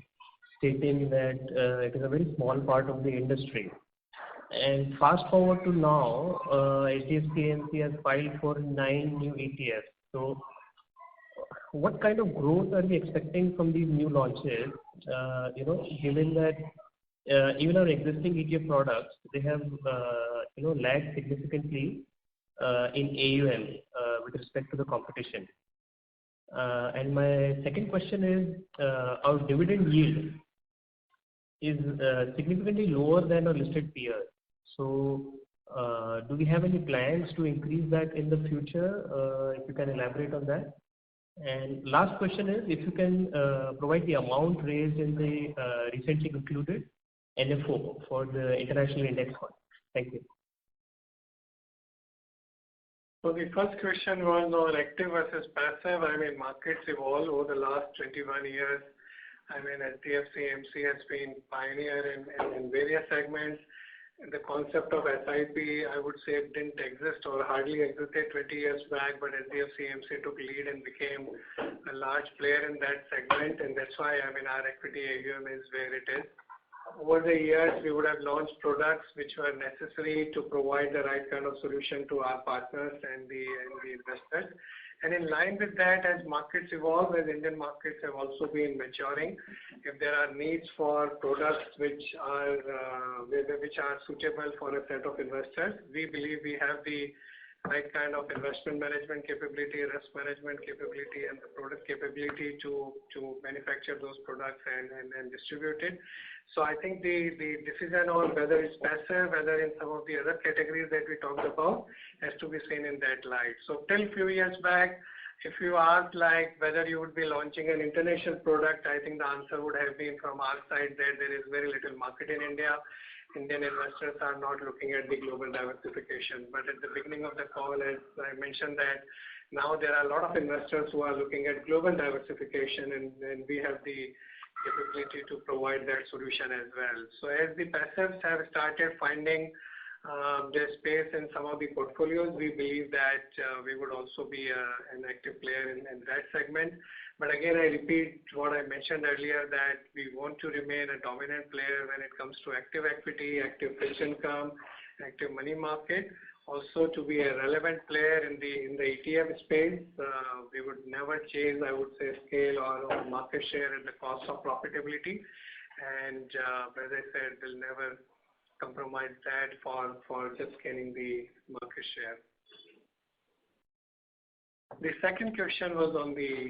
stating that it is a very small part of the industry. And fast forward to now, HDFC AMC has filed for 9 new ETFs. So what kind of growth are we expecting from these new launches? Given that even our existing ETF products, they have lagged significantly in AUM with respect to the competition. And my second question is, our dividend yield is significantly lower than our listed peers. So Do we have any plans to increase that in the future? If you can elaborate on that. And last question is, if you can provide the amount raised in the recently concluded NFO for the international index fund. Thank you. So the first question was on active versus passive. I mean, markets evolve over the last 21 years. I mean, HDFC AMC has been pioneer in various segments. The concept of SIP, I would say, didn't exist or hardly existed 20 years back, but HDFC AMC took lead and became a large player in that segment, and that's why, I mean, our equity AUM is where it is. Over the years, we would have launched products which were necessary to provide the right kind of solution to our partners and the investors. And in line with that, as markets evolve, as Indian markets have also been maturing, if there are needs for products which are suitable for a set of investors, we believe we have the right kind of investment management capability, risk management capability, and the product capability to manufacture those products and distribute it. So I think the decision on whether it's passive, whether in some of the other categories that we talked about, has to be seen in that light. So till few years back, if you asked like whether you would be launching an international product, I think the answer would have been from our side that there is very little market in India. Indian investors are not looking at the global diversification. But at the beginning of the call, as I mentioned that now there are a lot of investors who are looking at global diversification, and we have the capability to provide that solution as well. So as the passives have started finding their space in some of the portfolios, we believe that we would also be an active player in that segment. But again, I repeat what I mentioned earlier, that we want to remain a dominant player when it comes to active equity, active fixed income, active money market. Also to be a relevant player in the ETF space. We would never chase, I would say, scale or market share at the cost of profitability. And as I said, we'll never compromise that for just gaining the market share. The second question was on the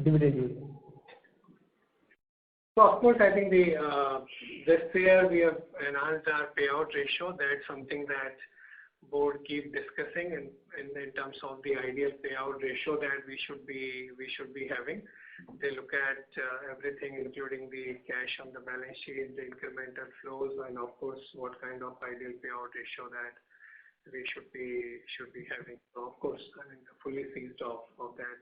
dividend yield. So of course, I think this year we have enhanced our payout ratio. That's something that board keep discussing in terms of the ideal payout ratio that we should be having. They look at everything, including the cash on the balance sheet, the incremental flows, and of course, what kind of ideal payout ratio that we should be having. So of course, I mean, fully seized of that.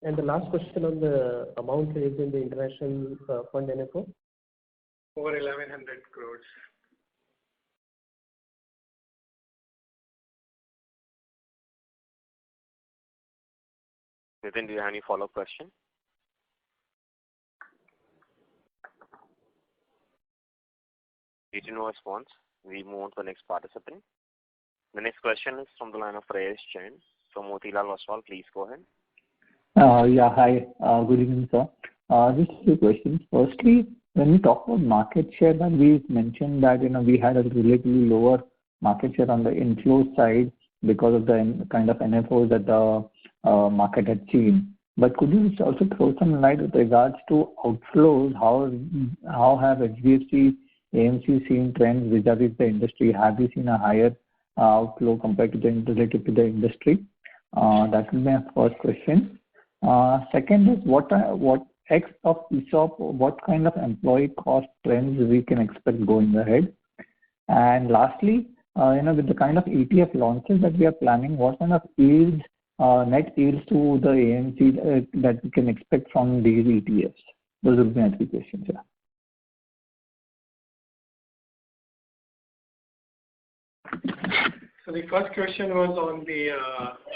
And the last question on the amount raised in the international fund NFO? Over 1,100 crores. Nitin, do you have any follow-up question? Due to no response, we move on to the next participant. The next question is from the line of Prayesh Jain from Motilal Oswal. Please go ahead. Yeah, hi. Good evening, sir. Just two questions. Firstly, when we talk about market share, then we mentioned that we had a relatively lower market share on the inflow side because of the kind of NFOs that the market had seen. But could you also throw some light with regards to outflows? How have HDFC AMC seen trends vis-a-vis the industry? Have you seen a higher outflow compared to relative to the industry? That will be my first question. Second is what X of ESOP, what kind of employee cost trends we can expect going ahead? And lastly, with the kind of ETF launches that we are planning, what kind of yields, net yields to the AMC that we can expect from these ETFs? Those will be my three questions. Yeah. So the first question was on the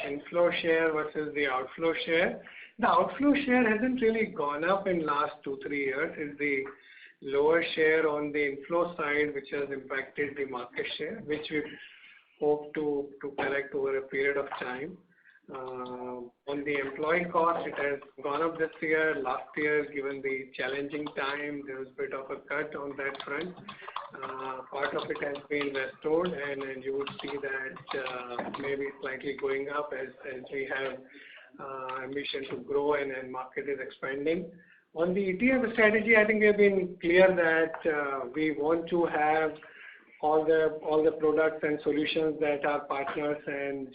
inflow share versus the outflow share. The outflow share hasn't really gone up in last 2-3 years. It's the lower share on the inflow side which has impacted the market share, which we hope to correct over a period of time. On the employee cost, it has gone up this year. Last year, given the challenging time, there was a bit of a cut on that front. Part of it has been restored, and you would see that maybe slightly going up as we have ambition to grow and market is expanding. On the ETF strategy, I think we have been clear that we want to have all the products and solutions that our partners and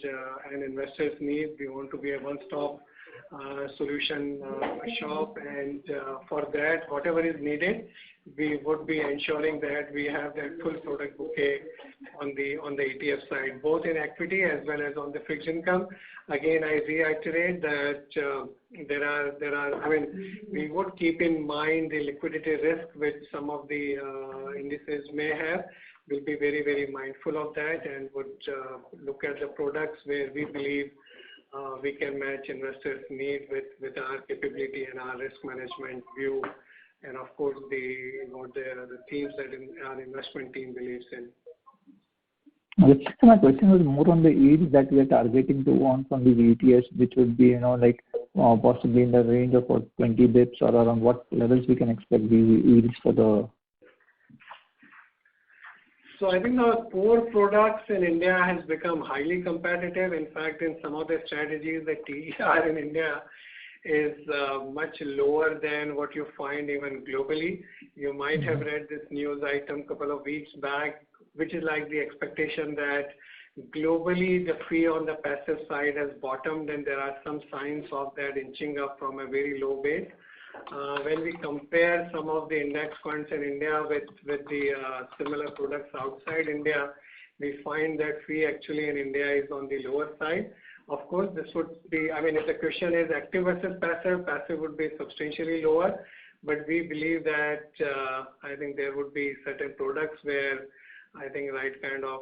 investors need. We want to be a one-stop solution shop, and for that, whatever is needed, we would be ensuring that we have that full product bouquet on the ETF side, both in equity as well as on the fixed income. Again, I reiterate that we would keep in mind the liquidity risk which some of the indices may have. We'll be very, very mindful of that and would look at the products where we believe we can match investors' need with our capability and our risk management view, and of course the themes that our investment team believes in. Okay. So my question was more on the yields that we are targeting to on from these ETFs, which would be, possibly in the range of 20 bips or around what levels we can expect these yields for the. So I think the core products in India has become highly competitive. In fact, in some of the strategies, the TER in India is much lower than what you find even globally. You might have read this news item a couple of weeks back, which is like the expectation that globally the fee on the passive side has bottomed, and there are some signs of that inching up from a very low base. When we compare some of the index funds in India with the similar products outside India, we find that fee actually in India is on the lower side. Of course, this would be, if the question is active versus passive would be substantially lower, but we believe that I think there would be certain products where I think right kind of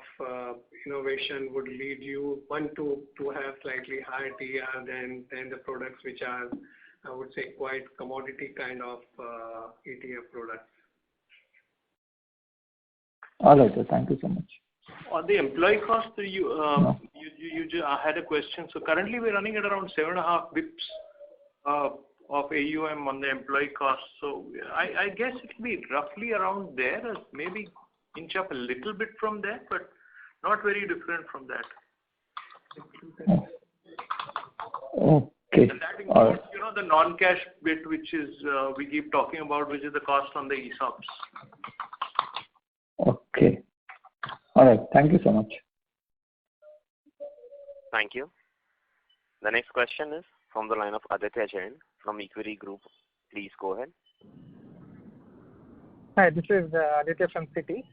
innovation would lead you to have slightly higher TER than the products which are, I would say, quite commodity kind of ETF products. All right, sir. Thank you so much. On the employee cost, you had a question. So currently we're running at around 7.5 bips of AUM on the employee cost. So I guess it will be roughly around there, maybe inch up a little bit from there, but not very different from that. Okay. And that includes, the non-cash bit, which is we keep talking about, which is the cost on the ESOPs. Okay. All right. Thank you so much. Thank you. The next question is from the line of Aditya Jain from Equity Group. Please go ahead. Hi, this is Aditya from Citi.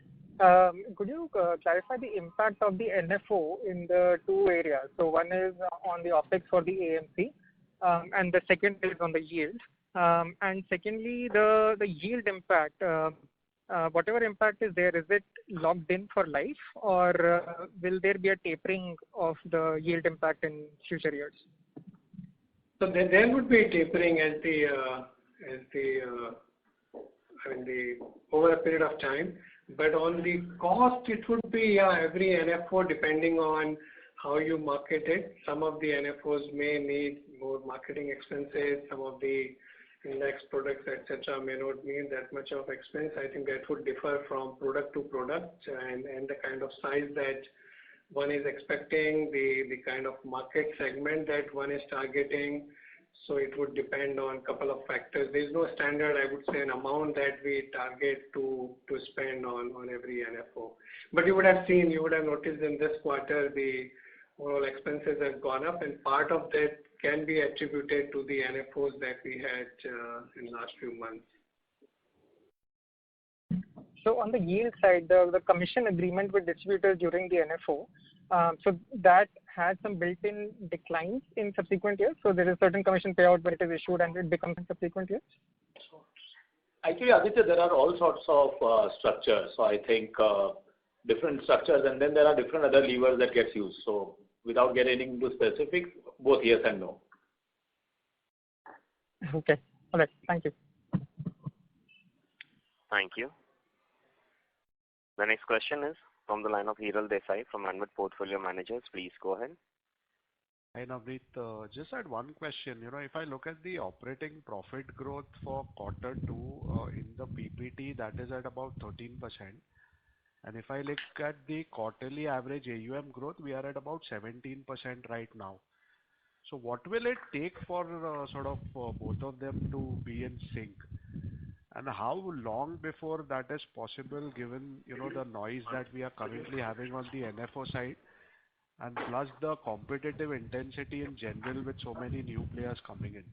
Could you clarify the impact of the NFO in the two areas? So one is on the OPEX for the AMC, and the second is on the yield. And secondly, the yield impact, whatever impact is there, is it locked in for life, or will there be a tapering of the yield impact in future years? So there would be tapering as over a period of time. But on the cost, it would be every NFO depending on how you market it. Some of the NFOs may need more marketing expenses. Some of the index products, etc., may not need that much of expense. I think that would differ from product to product and the kind of size that one is expecting, the kind of market segment that one is targeting. So it would depend on a couple of factors. There is no standard, I would say, an amount that we target to spend on every NFO. But you would have noticed in this quarter the overall expenses have gone up, and part of that can be attributed to the NFOs that we had in the last few months. So on the yield side, the commission agreement with distributors during the NFO, so that has some built-in declines in subsequent years. So there is certain commission payout when it is issued and it becomes in subsequent years. Actually, Aditya, there are all sorts of structures. So I think different structures, and then there are different other levers that gets used. So without getting into specifics, both yes and no. Okay. All right. Thank you. Thank you. The next question is from the line of Hiral Desai from Anvit Portfolio Managers. Please go ahead. Hi, Navneet. Just had one question. If I look at the operating profit growth for quarter 2 in the PPT, that is at about 13%. And if I look at the quarterly average AUM growth, we are at about 17% right now. So what will it take for both of them to be in sync? And how long before that is possible, given the noise that we are currently having on the NFO side, and plus the competitive intensity in general with so many new players coming in?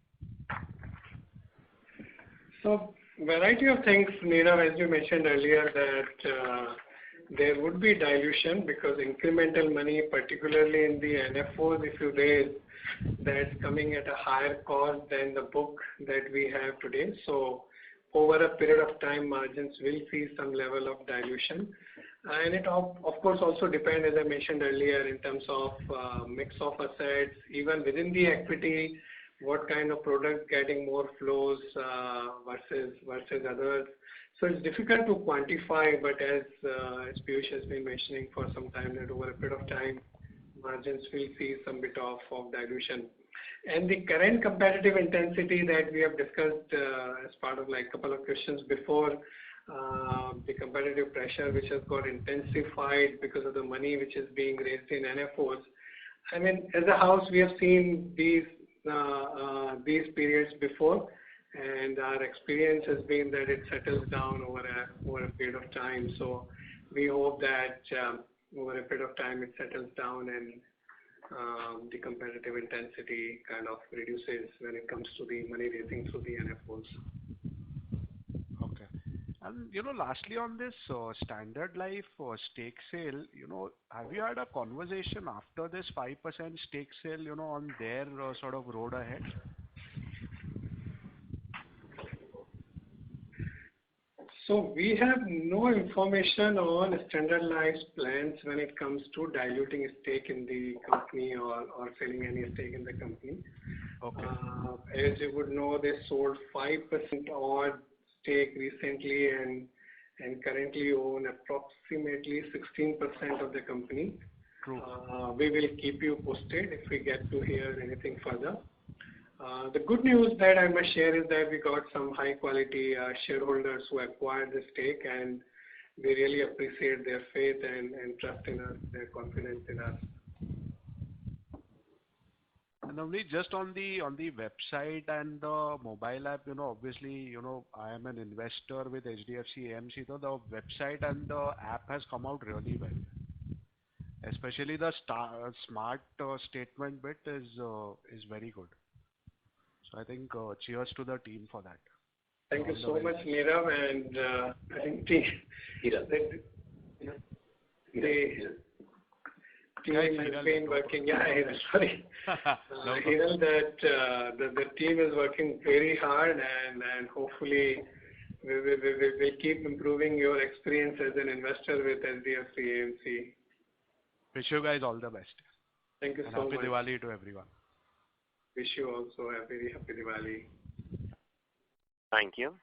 So variety of things, Nirav, as you mentioned earlier, that there would be dilution because incremental money, particularly in the NFOs, if you raise, that's coming at a higher cost than the book that we have today. So over a period of time, margins will see some level of dilution. And it of course also depends, as I mentioned earlier, in terms of mix of assets, even within the equity, what kind of product getting more flows versus others. So it's difficult to quantify, but as Piyush has been mentioning for some time, that over a period of time, margins will see some bit of dilution. And the current competitive intensity that we have discussed as part of like a couple of questions before, the competitive pressure which has got intensified because of the money which is being raised in NFOs. I mean, as a house, we have seen these periods before, and our experience has been that it settles down over a period of time. So we hope that over a period of time it settles down and the competitive intensity kind of reduces when it comes to the money raising through the NFOs. Okay. And lastly on this Standard Life stake sale, have you had a conversation after this 5% stake sale, on their sort of road ahead? So we have no information on Standard Life's plans when it comes to diluting a stake in the company or selling any stake in the company. Okay. As you would know, they sold 5% odd stake recently and currently own approximately 16% of the company. True. We will keep you posted if we get to hear anything further. The good news that I must share is that we got some high quality shareholders who acquired the stake, and we really appreciate their faith and trust in us, their confidence in us. And only just on the website and the mobile app, obviously, I am an investor with HDFC AMC, so the website and the app has come out really well. Especially the smart statement bit is very good. So I think cheers to the team for that. Thank you so much, Nirav, and I think the team has been working. Yeah, sorry. Hiral, that the team is working very hard, and hopefully we will keep improving your experience as an investor with HDFC AMC. Wish you guys all the best. Thank you and so much. Happy Diwali to everyone. Wish you also a very happy Diwali. Thank you.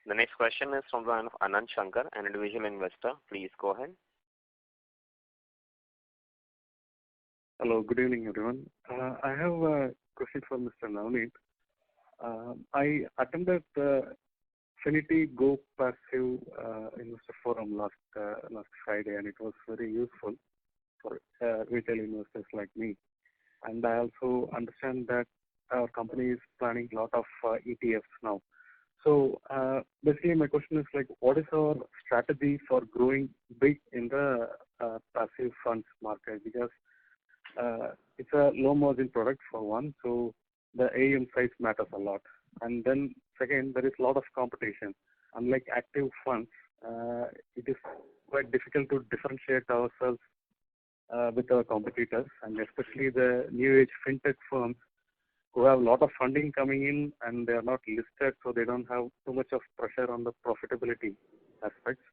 The next question is from the line of Anand Shankar, an individual investor. Please go ahead. Hello, good evening, everyone. I have a question for Mr. Navneet. I attended the Finity Go Passive Investor Forum last Friday, and it was very useful for retail investors like me. And I also understand that our company is planning a lot of ETFs now. So basically my question is like, what is our strategy for growing big in the passive funds market? Because it's a low margin product for one, so the AUM size matters a lot. And then second, there is a lot of competition. Unlike active funds, it is quite difficult to differentiate ourselves with our competitors, and especially the new age fintech firms who have a lot of funding coming in and they are not listed, so they don't have too much of pressure on the profitability aspects.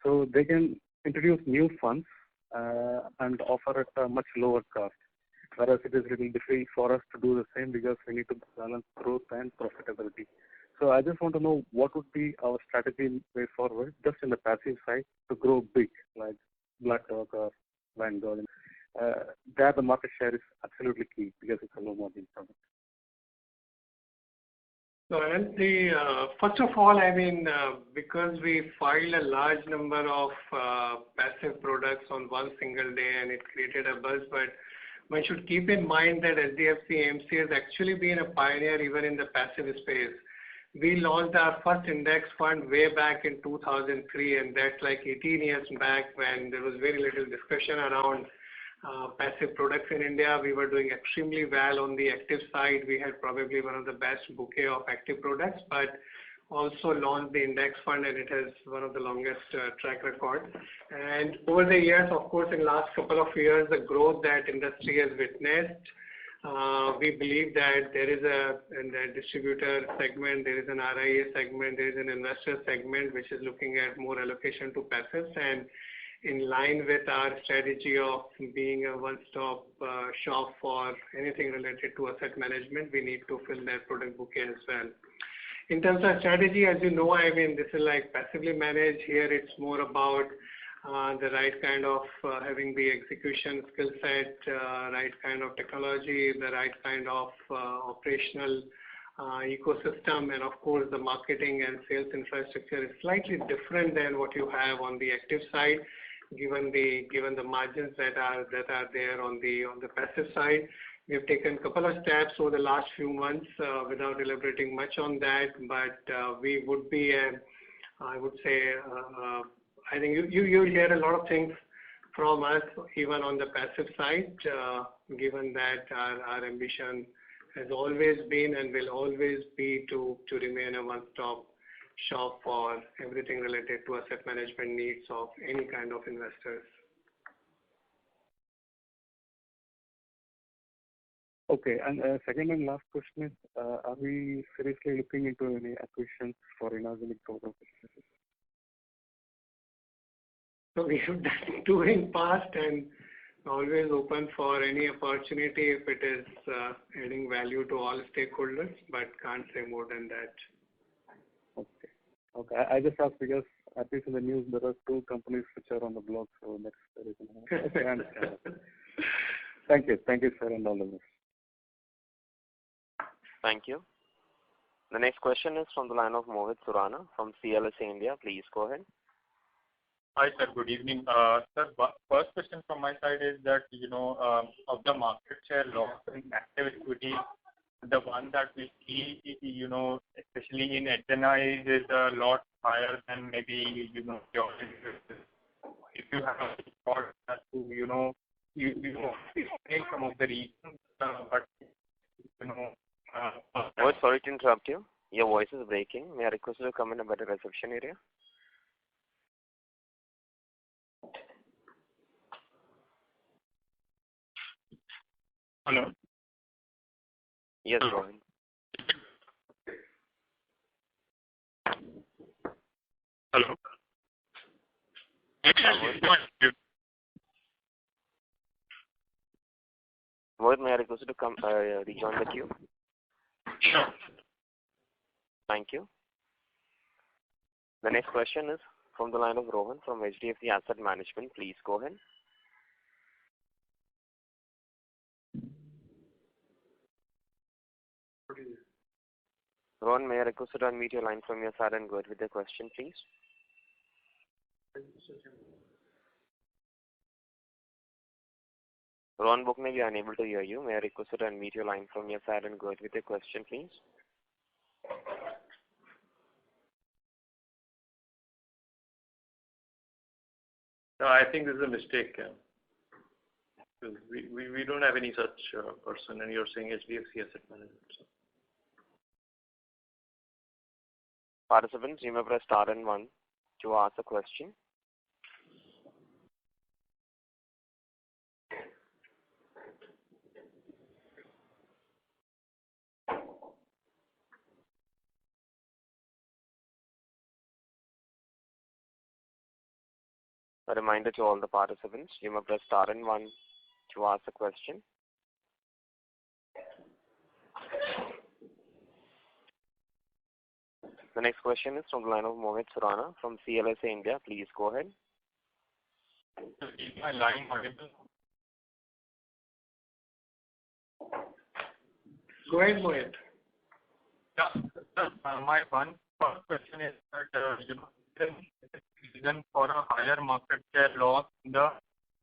So they can introduce new funds and offer at a much lower cost, whereas it is really difficult for us to do the same because we need to balance growth and profitability. So I just want to know what would be our strategy way forward, just in the passive side, to grow big, like BlackRock or Vanguard. There the market share is absolutely key because it's a low margin product. So, and first of all, I mean, because we filed a large number of passive products on one single day and it created a buzz, but one should keep in mind that HDFC AMC has actually been a pioneer even in the passive space. We launched our first index fund way back in 2003, and that's like 18 years back when there was very little discussion around passive products in India. We were doing extremely well on the active side. We had probably one of the best bouquet of active products, but also launched the index fund, and it has one of the longest track record. And over the years, of course, in last couple of years, the growth that industry has witnessed, we believe that there is in the distributor segment, there is an RIA segment, there is an investor segment which is looking at more allocation to passives, and in line with our strategy of being a one-stop shop for anything related to asset management, we need to fill that product bouquet as well. In terms of strategy, as you know, I mean, this is like passively managed. Here it's more about the right kind of having the execution skill set, right kind of technology, the right kind of operational ecosystem, and of course the marketing and sales infrastructure is slightly different than what you have on the active side, given the margins that are there on the passive side. We have taken a couple of steps over the last few months without elaborating much on that, but we would be, I would say, I think you'll hear a lot of things from us even on the passive side, given that our ambition has always been and will always be to remain a one-stop shop for everything related to asset management needs of any kind of investors. Okay, and second and last question is, are we seriously looking into any acquisitions for inorganic growth opportunities? So we have done two in past and always open for any opportunity if it is adding value to all stakeholders, but can't say more than that. Okay. Okay. I just asked because at least in the news there are two companies which are on the block, so that's the reason. Okay, I understand. Thank you. Thank you, sir, and all the best. Thank you. The next question is from the line of Mohit Surana from CLSA India. Please go ahead. Hi, sir. Good evening. Sir, first question from my side is that, of the market share loss in active equity, the one that we see, especially in HNI is a lot higher than maybe, your if you have a thought as to, you explain some of the reasons, but, Oh, sorry to interrupt you. Your voice is breaking. May I request you to come in a better reception area? Hello? Yes, go ahead. Hello? Mohit, may I request you to come rejoin the queue? Sure. Thank you. The next question is from the line of Rohan from HDFC Asset Management. Please go ahead. Rohan, may I request you to unmute your line from your side and go ahead with the question, please? Rohan Bukne, we are unable to hear you. May I request you to unmute your line from your side and go ahead with the question, please? No, I think this is a mistake. We don't have any such person, and you're saying HDFC Asset Management. So. Participants, you may press star and 1 to ask a question. A reminder to all the participants, you may press star and 1 to ask a question. The next question is from the line of Mohit Surana from CLSA India. Please go ahead. Is my line audible? Go ahead, Mohit. Yeah. My first question is that, reason for a higher market share loss in the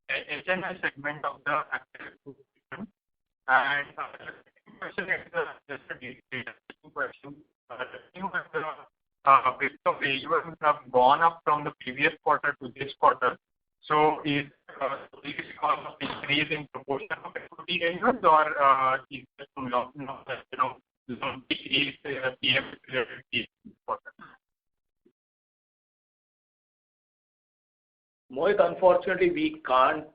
HNI segment of the active And the question is just a data question. Revenue and bit of AUM have gone up from the previous quarter to this quarter. So is this because of increase in proportion of equity AUM or is it decrease PM related quarter? Mohit, unfortunately, we can't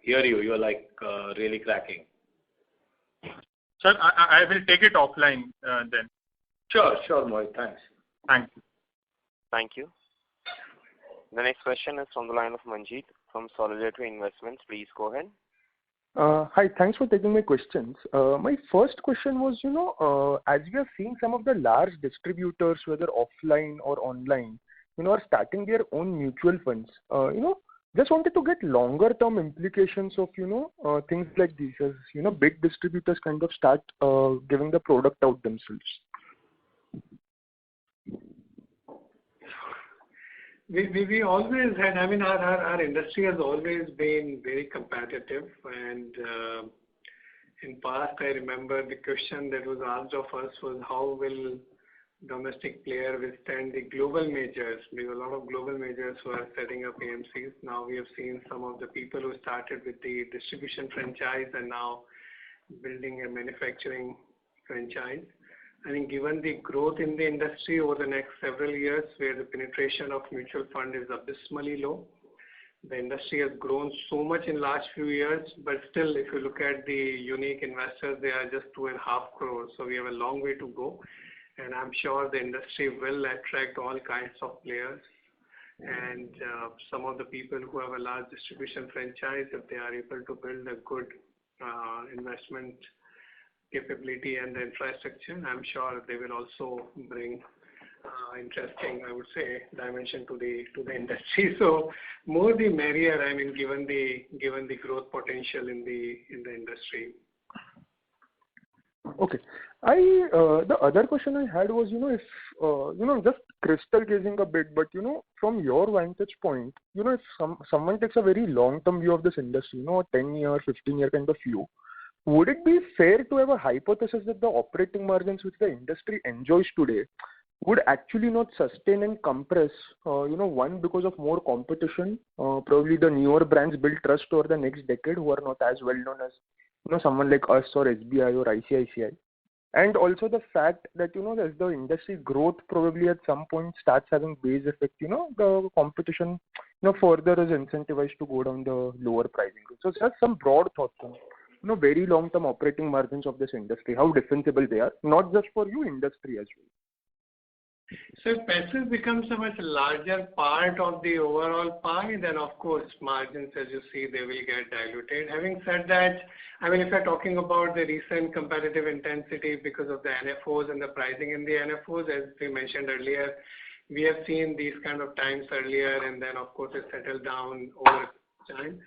hear you. You're like really cracking. Sir, I will take it offline then. Sure, Mohit. Thanks. Thank you. Thank you. The next question is from the line of Manjeet from Solidarity Investments. Please go ahead. Hi, thanks for taking my questions. My first question was, as we are seeing some of the large distributors, whether offline or online, are starting their own mutual funds. Just wanted to get longer term implications of, things like these as, big distributors kind of start giving the product out themselves. We always had, our industry has always been very competitive, and in past I remember the question that was asked of us was how will domestic player withstand the global majors, because a lot of global majors were setting up AMCs. Now we have seen some of the people who started with the distribution franchise and now building a manufacturing franchise. I think given the growth in the industry over the next several years, where the penetration of mutual fund is abysmally low, the industry has grown so much in last few years, but still, if you look at the unique investors, they are just 2.5 crores. So we have a long way to go, and I'm sure the industry will attract all kinds of players. And some of the people who have a large distribution franchise, if they are able to build a good investment capability and the infrastructure, I'm sure they will also bring interesting, I would say, dimension to the industry. So more the merrier. Given the growth potential in the industry. Okay. The other question I had was, if just crystal gazing a bit, but from your vantage point, if someone takes a very long term view of this industry, 10-year, 15-year kind of view, would it be fair to have a hypothesis that the operating margins which the industry enjoys today would actually not sustain and compress, one, because of more competition, probably the newer brands build trust over the next decade who are not as well known as, someone like us or SBI or ICICI. And also the fact that, as the industry growth probably at some point starts having base effect, the competition, further is incentivized to go down the lower pricing. So just some broad thoughts on very long-term operating margins of this industry, how defensible they are, not just for you, industry as well. So if passive becomes a much larger part of the overall pie, then of course margins, as you see, they will get diluted. Having said that, if you're talking about the recent competitive intensity because of the NFOs and the pricing in the NFOs, as we mentioned earlier, we have seen these kind of times earlier, and then of course it settled down over time.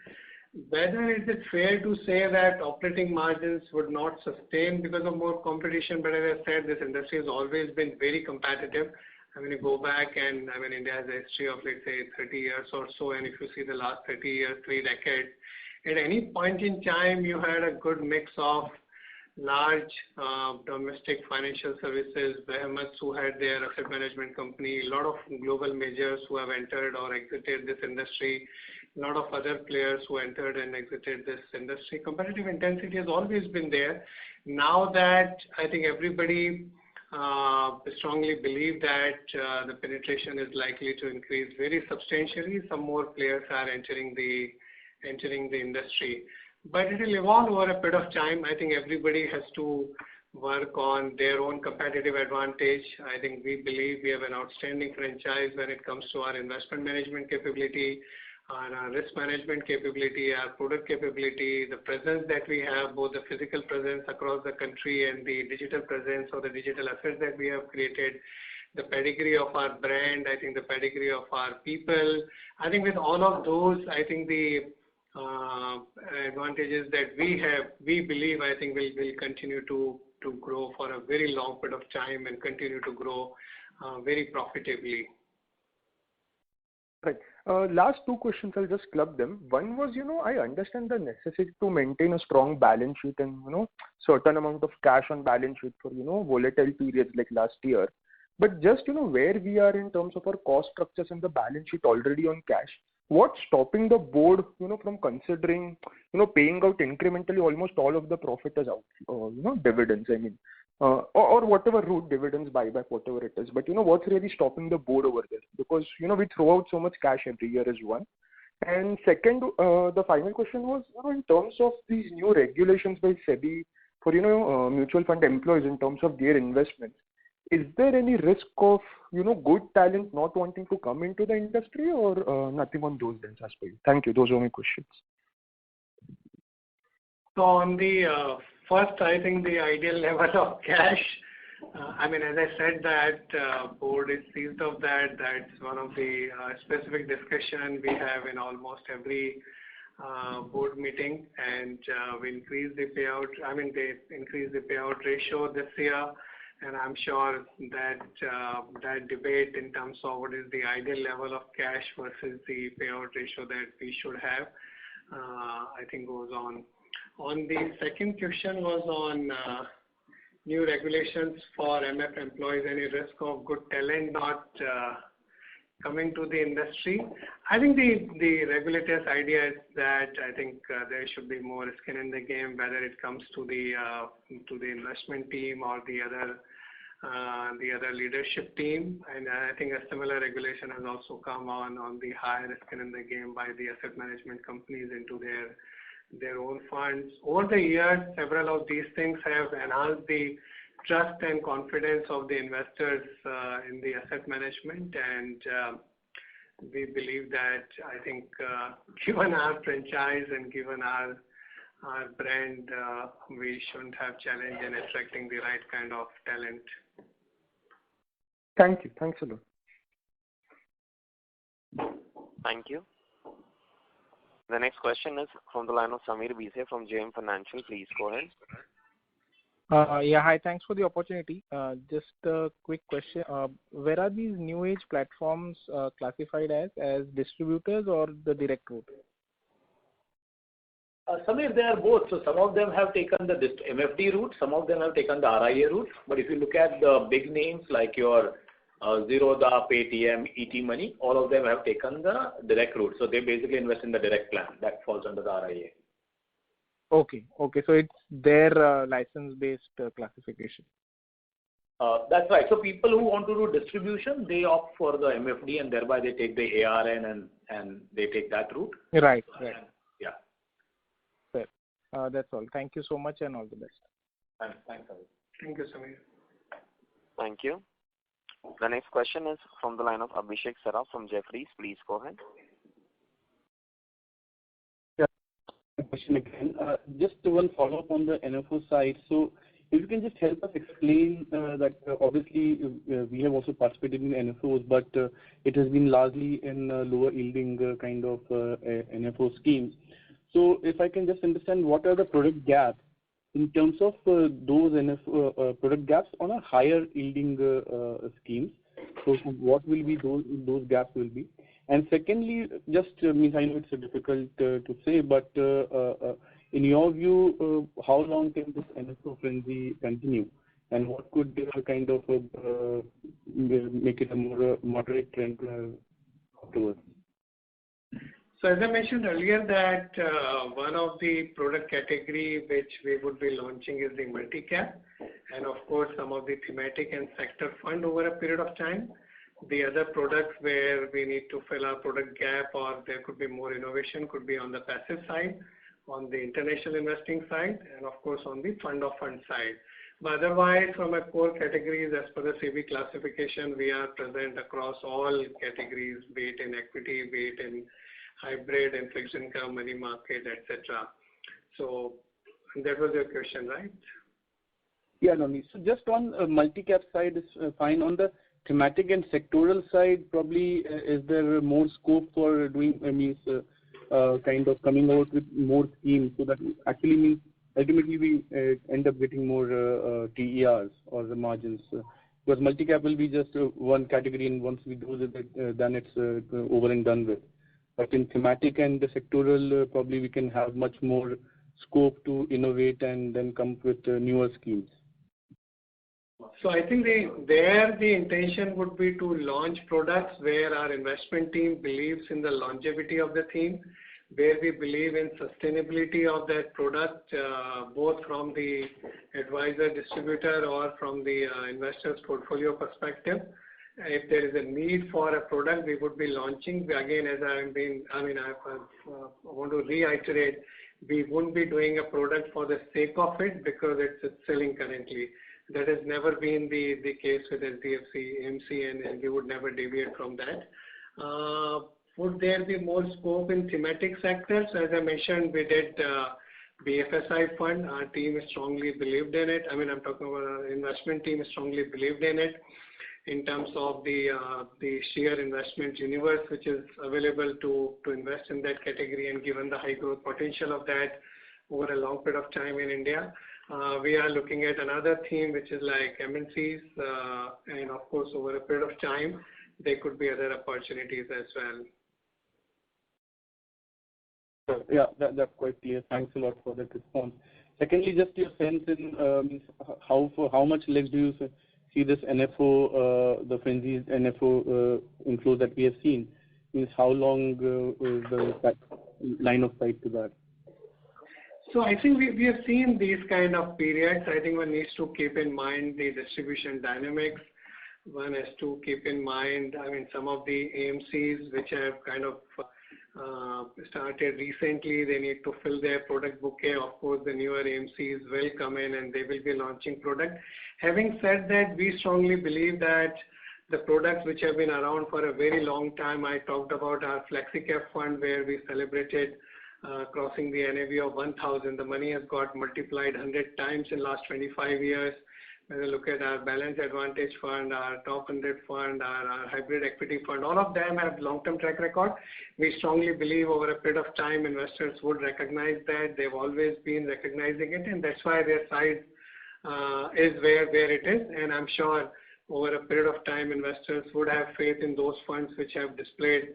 Whether is it fair to say that operating margins would not sustain because of more competition, but as I said, this industry has always been very competitive. You go back and India has a history of, let's say, 30 years or so, and if you see the last 30 years, 3 decades, at any point in time, you had a good mix of large domestic financial services behemoths who had their asset management company, a lot of global majors who have entered or exited this industry, a lot of other players who entered and exited this industry. Competitive intensity has always been there. Now that I think everybody strongly believe that the penetration is likely to increase very substantially, some more players are entering the industry. But it will evolve over a period of time. I think everybody has to work on their own competitive advantage. I think we believe we have an outstanding franchise when it comes to our investment management capability, our risk management capability, our product capability, the presence that we have, both the physical presence across the country and the digital presence or the digital assets that we have created, the pedigree of our brand, I think the pedigree of our people. I think with all of those, I think the advantages that we have, we believe, I think will continue to grow for a very long period of time and continue to grow very profitably. Right. Last two questions, I'll just club them. One was, I understand the necessity to maintain a strong balance sheet and, certain amount of cash on balance sheet for, volatile periods like last year. But just, where we are in terms of our cost structures and the balance sheet already on cash, what's stopping the board, from considering, paying out incrementally almost all of the profit as out, dividends, I mean. Or whatever route, dividends, buyback, whatever it is. But, what's really stopping the board over there? Because, we throw out so much cash every year is one. And second, the final question was, in terms of these new regulations by SEBI for, mutual fund employees in terms of their investments, is there any risk of, good talent not wanting to come into the industry or nothing on those lines as well? Thank you. Those are my questions. So on the first, I think the ideal level of cash, as I said that board is seized of that. That's one of the specific discussion we have in almost every board meeting, and we increase the payout. They increase the payout ratio this year, and I'm sure that that debate in terms of what is the ideal level of cash versus the payout ratio that we should have, I think goes on. On the second question was on new regulations for MF employees, any risk of good talent not coming to the industry. I think the regulator's idea is that there should be more skin in the game, whether it comes to the investment team or the other leadership team. And I think a similar regulation has also come on the higher skin in the game by the asset management companies into their own funds. Over the years, several of these things have enhanced the trust and confidence of the investors in the asset management, and we believe that given our franchise and given our brand, we shouldn't have challenge in attracting the right kind of talent. Thank you. Thanks a lot. Thank you. The next question is from the line of Samir Bhise from JM Financial. Please go ahead. Hi. Thanks for the opportunity. Just a quick question. Where are these new age platforms classified as distributors or the direct route? Samir, they are both. So some of them have taken the MFD route, some of them have taken the RIA route. But if you look at the big names like your Zerodha, Paytm, ET Money, all of them have taken the direct route. So they basically invest in the direct plan. That falls under the RIA. Okay. So it's their license-based classification. That's right. So people who want to do distribution, they opt for the MFD and thereby they take the ARN and they take that route. Right. Yeah. Fair. That's all. Thank you so much and all the best. Thanks, Samir. Thank you, Samir. Thank you. The next question is from the line of Abhishek Saraf from Jefferies. Please go ahead. Question again. Just one follow-up on the NFO side. So if you can just help us explain that obviously we have also participated in NFOs, but it has been largely in lower yielding kind of NFO schemes. So if I can just understand what are the product gaps in terms of those NFO product gaps on a higher yielding schemes. So what will be those gaps will be? And secondly, just I know it's difficult to say, but in your view, how long can this NFO frenzy continue, and what could kind of make it a more moderate trend afterwards? So as I mentioned earlier that one of the product category which we would be launching is the multi-cap, and of course some of the thematic and sector fund over a period of time. The other products where we need to fill our product gap or there could be more innovation could be on the passive side, on the international investing side, and of course on the fund of fund side. But otherwise, from a core categories as per the SEBI classification, we are present across all categories, be it in equity, be it in hybrid and fixed income, money market, etc. So that was your question, right? Yeah, no. So just on multi-cap side is fine. On the thematic and sectoral side, probably is there more scope for doing, kind of coming out with more schemes, so that actually means ultimately we end up getting more TERs or the margins Because multi-cap will be just one category, and once we do it, then it's over and done with. But in thematic and the sectoral, probably we can have much more scope to innovate and then come up with newer schemes. So I think the intention would be to launch products where our investment team believes in the longevity of the theme, where we believe in sustainability of that product, both from the advisor distributor or from the investor's portfolio perspective. If there is a need for a product, we would be launching. Again, as I want to reiterate, we won't be doing a product for the sake of it because it's selling currently. That has never been the case with HDFC AMC, and we would never deviate from that. Would there be more scope in thematic sectors? As I mentioned, we did BFSI fund. Our team strongly believed in it. I'm talking about our investment team strongly believed in it in terms of the sheer investment universe which is available to invest in that category, and given the high growth potential of that over a long period of time in India. We are looking at another theme which is like MNCs, and of course over a period of time there could be other opportunities as well. Yeah, that's quite clear. Thanks a lot for that response. Secondly, just your sense in how much legs do you see this NFO, the frenzied NFO inflow that we have seen? Means how long is the line of sight to that? So I think we have seen these kind of periods. I think one needs to keep in mind the distribution dynamics. One has to keep in mind, some of the AMCs which have kind of started recently, they need to fill their product bouquet. Of course, the newer AMCs will come in and they will be launching product. Having said that, we strongly believe that the products which have been around for a very long time, I talked about our FlexiCap fund where we celebrated crossing the NAV of 1,000. The money has got multiplied 100 times in last 25 years. When you look at our Balanced Advantage Fund, our Top 100 Fund, our Hybrid Equity Fund, all of them have long-term track record. We strongly believe over a period of time investors would recognize that. They've always been recognizing it, and that's why their size is where it is. And I'm sure over a period of time investors would have faith in those funds which have displayed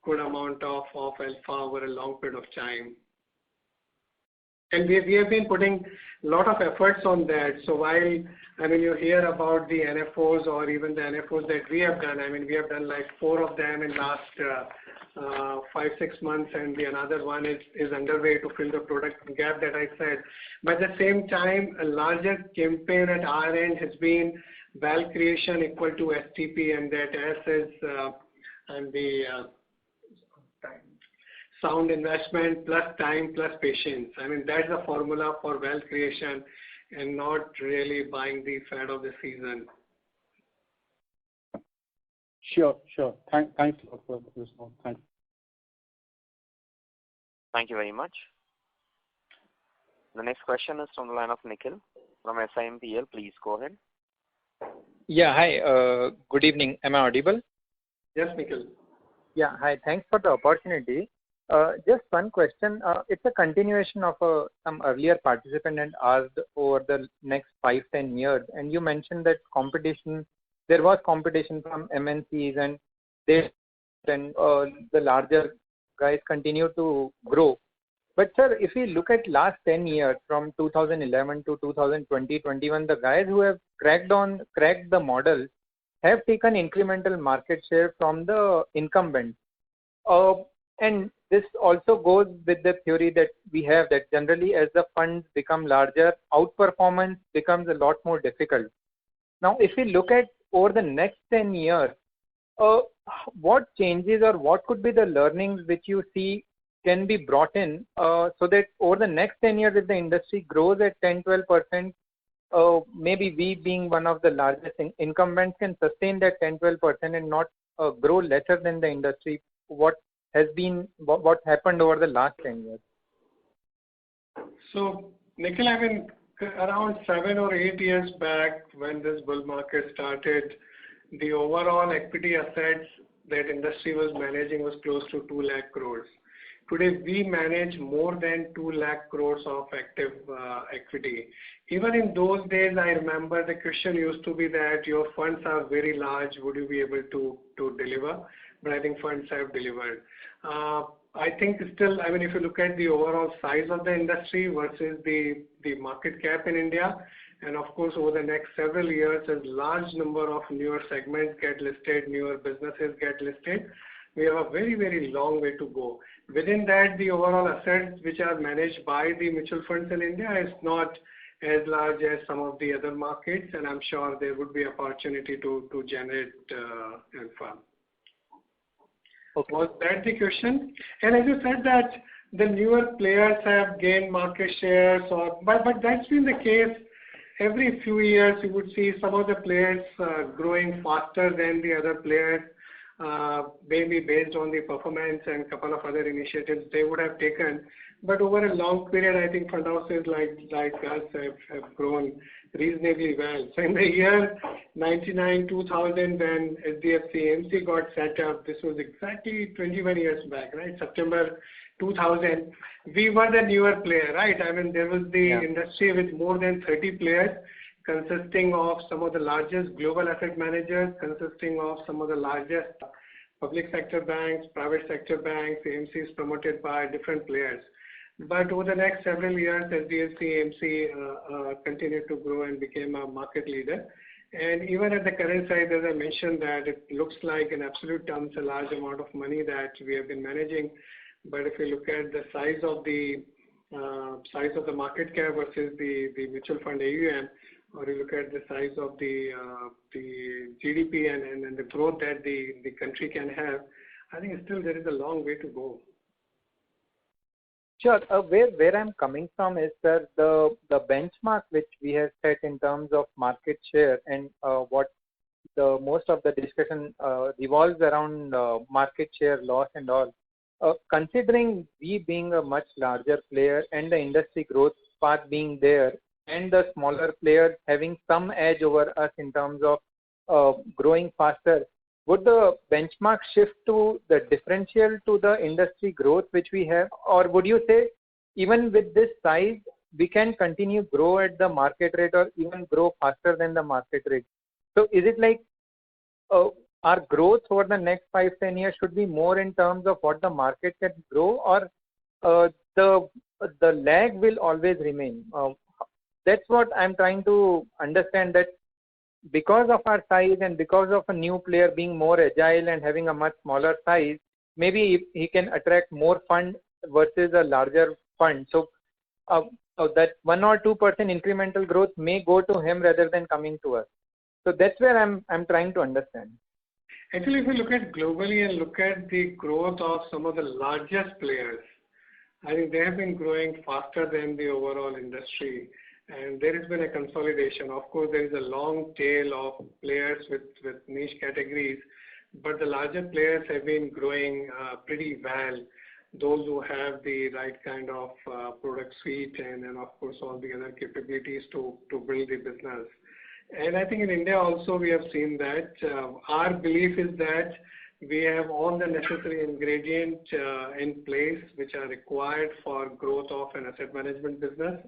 good amount of alpha over a long period of time. And we have been putting a lot of efforts on that. So while, you hear about the NFOs or even the NFOs that we have done, we have done like 4 of them in last 5-6 months, and another one is underway to fill the product gap that I said. But at the same time, a larger campaign at our end has been value creation equal to STP, and that S is the sound investment plus time plus patience. That's the formula for wealth creation and not really buying the fad of the season. Sure. Thanks a lot for the response. Thanks. Thank you very much. The next question is from the line of Nikhil from SIMPL. Please go ahead. Yeah, hi. Good evening. Am I audible? Yes, Nikhil. Yeah, hi. Thanks for the opportunity. Just one question. It's a continuation of some earlier participant and asked over the next 5-10 years. And you mentioned that there was competition from MNCs and the larger guys continue to grow. But sir, if we look at last 10 years from 2011 to 2020-21, the guys who have cracked the model have taken incremental market share from the incumbents. And this also goes with the theory that we have that generally as the funds become larger, outperformance becomes a lot more difficult. Now, if we look at over the next 10 years, what changes or what could be the learnings which you see can be brought in so that over the next 10 years, if the industry grows at 10-12%, maybe we being one of the largest incumbents can sustain that 10-12% and not grow lesser than the industry. What happened over the last 10 years? So, Nikhil, around 7 or 8 years back when this bull market started, the overall equity assets that industry was managing was close to 2 lakh crores. Today, we manage more than 2 lakh crores of active equity. Even in those days, I remember the question used to be that your funds are very large, would you be able to deliver? But I think funds have delivered. I think still, I mean, if you look at the overall size of the industry versus the market cap in India, and of course, over the next several years, as large number of newer segments get listed, newer businesses get listed, we have a very, very long way to go. Within that, the overall assets which are managed by the mutual funds in India is not as large as some of the other markets, and I'm sure there would be opportunity to generate income. Okay. Was that the question? And as you said that the newer players have gained market shares, but that's been the case. Every few years, you would see some of the players growing faster than the other players, maybe based on the performance and a couple of other initiatives they would have taken. But over a long period, I think fund houses like us have grown reasonably well. So in the year 99, 2000, when HDFC AMC got set up, this was exactly 21 years back, right? September 2000, we were the newer player, right? I mean, there was the industry with more than 30 players, consisting of some of the largest global asset managers, consisting of some of the largest public sector banks, private sector banks, AMCs promoted by different players. But over the next several years, HDFC AMC continued to grow and became a market leader. And even at the current size, as I mentioned, that it looks like in absolute terms a large amount of money that we have been managing. But if you look at the size of the market cap versus the mutual fund AUM, or you look at the size of the GDP and the growth that the country can have, I think still there is a long way to go. Sure. Where I'm coming from is that the benchmark which we have set in terms of market share and what the most of the discussion revolves around market share loss and all. Considering we being a much larger player and the industry growth path being there and the smaller players having some edge over us in terms of growing faster, would the benchmark shift to the differential to the industry growth which we have? Or would you say even with this size, we can continue grow at the market rate or even grow faster than the market rate? So is it like our growth over the next 5-10 years should be more in terms of what the market can grow, or the lag will always remain? That's what I'm trying to understand, that because of our size and because of a new player being more agile and having a much smaller size, maybe he can attract more fund versus a larger fund. So that 1 or 2% incremental growth may go to him rather than coming to us. So that's where I'm trying to understand. Actually, if you look at globally and look at the growth of some of the largest players, I think they have been growing faster than the overall industry. And there has been a consolidation. Of course, there is a long tail of players with niche categories, but the larger players have been growing pretty well. Those who have the right kind of product suite and of course all the other capabilities to build the business. And I think in India also we have seen that. Our belief is that we have all the necessary ingredients in place which are required for growth of an asset management business.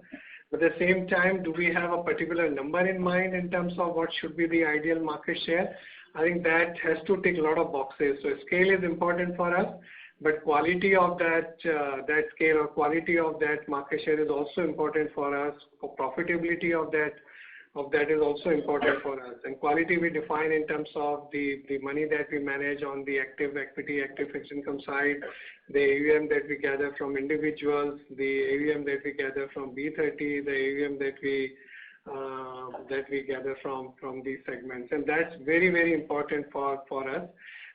But at the same time, do we have a particular number in mind in terms of what should be the ideal market share? I think that has to tick a lot of boxes. So scale is important for us, but quality of that scale or quality of that market share is also important for us. Profitability of that is also important for us. And quality we define in terms of the money that we manage on the active equity, active fixed income side, the AUM that we gather from individuals, the AUM that we gather from B30, the AUM that we gather from these segments. And that's very, very important for us.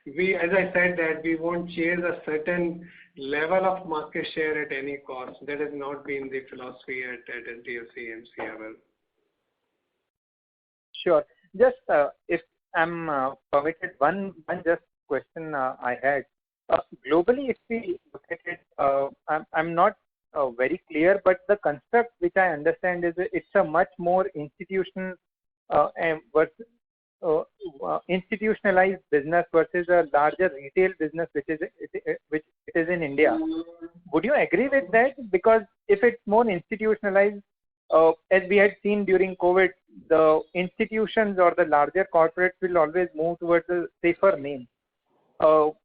We, as I said, that we won't chase a certain level of market share at any cost. That has not been the philosophy at HDFC AMC ever. Sure. Just if I'm permitted, one just question I had. Globally, if we look at it, I'm not very clear, but the construct which I understand is it's a much more institutionalized business versus a larger retail business which it is in India. Would you agree with that? Because if it's more institutionalized, as we had seen during COVID, the institutions or the larger corporates will always move towards a safer name. Or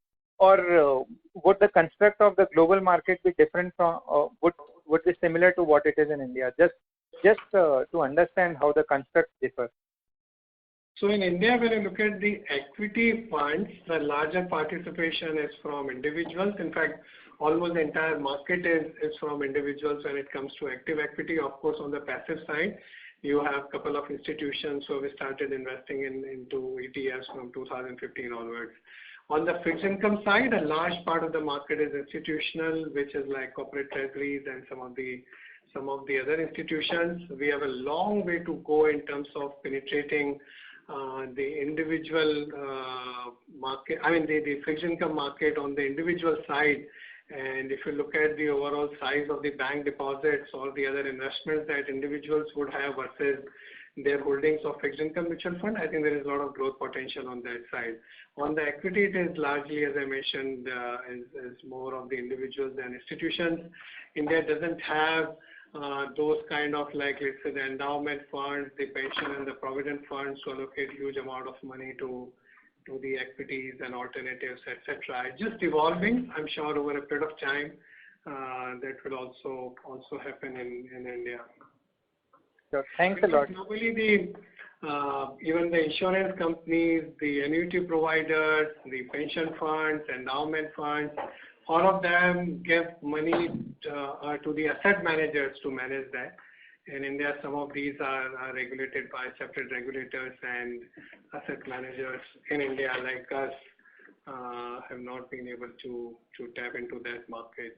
would the construct of the global market be different from, would be similar to what it is in India? Just to understand how the constructs differ. So in India, when you look at the equity funds, the larger participation is from individuals. In fact, almost the entire market is from individuals when it comes to active equity. Of course, on the passive side, you have a couple of institutions who we started investing into ETFs from 2015 onwards. On the fixed income side, a large part of the market is institutional, which is like corporate treasuries and some of the other institutions. We have a long way to go in terms of penetrating the individual market, the fixed income market on the individual side. And if you look at the overall size of the bank deposits or the other investments that individuals would have versus their holdings of fixed income mutual fund, I think there is a lot of growth potential on that side. On the equity, it is largely, as I mentioned, is more of the individuals than institutions. India doesn't have those kind of, like, let's say, the endowment funds, the pension and the provident funds to allocate huge amount of money to the equities and alternatives, etc. It's just evolving. I'm sure over a period of time that will also happen in India. Sure. Thanks a lot. Globally, even the insurance companies, the annuity providers, the pension funds, endowment funds, all of them give money to the asset managers to manage that. In India, some of these are regulated by separate regulators, and asset managers in India like us have not been able to tap into that market.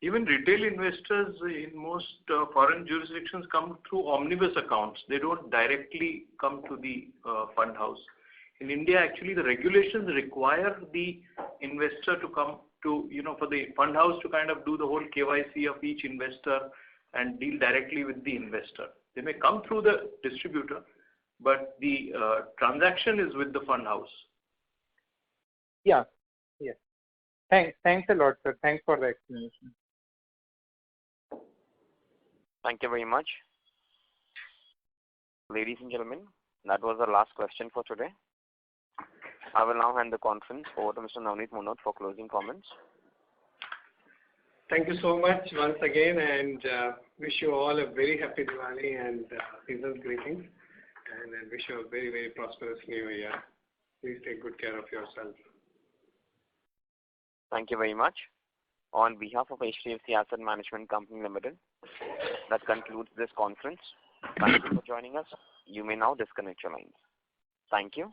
Even retail investors in most foreign jurisdictions come through omnibus accounts. They don't directly come to the fund house. In India, actually, the regulations require the investor to come to, for the fund house to kind of do the whole KYC of each investor and deal directly with the investor. They may come through the distributor, but the transaction is with the fund house. Yeah. Yes. Thanks a lot, sir. Thanks for the explanation. Thank you very much. Ladies and gentlemen, that was the last question for today. I will now hand the conference over to Mr. Navneet Munot for closing comments. Thank you so much once again, and wish you all a very happy Diwali and season's greetings, and wish you a very, very prosperous new year. Please take good care of yourself. Thank you very much. On behalf of HDFC Asset Management Company Limited, that concludes this conference. Thank you for joining us. You may now disconnect your lines. Thank you.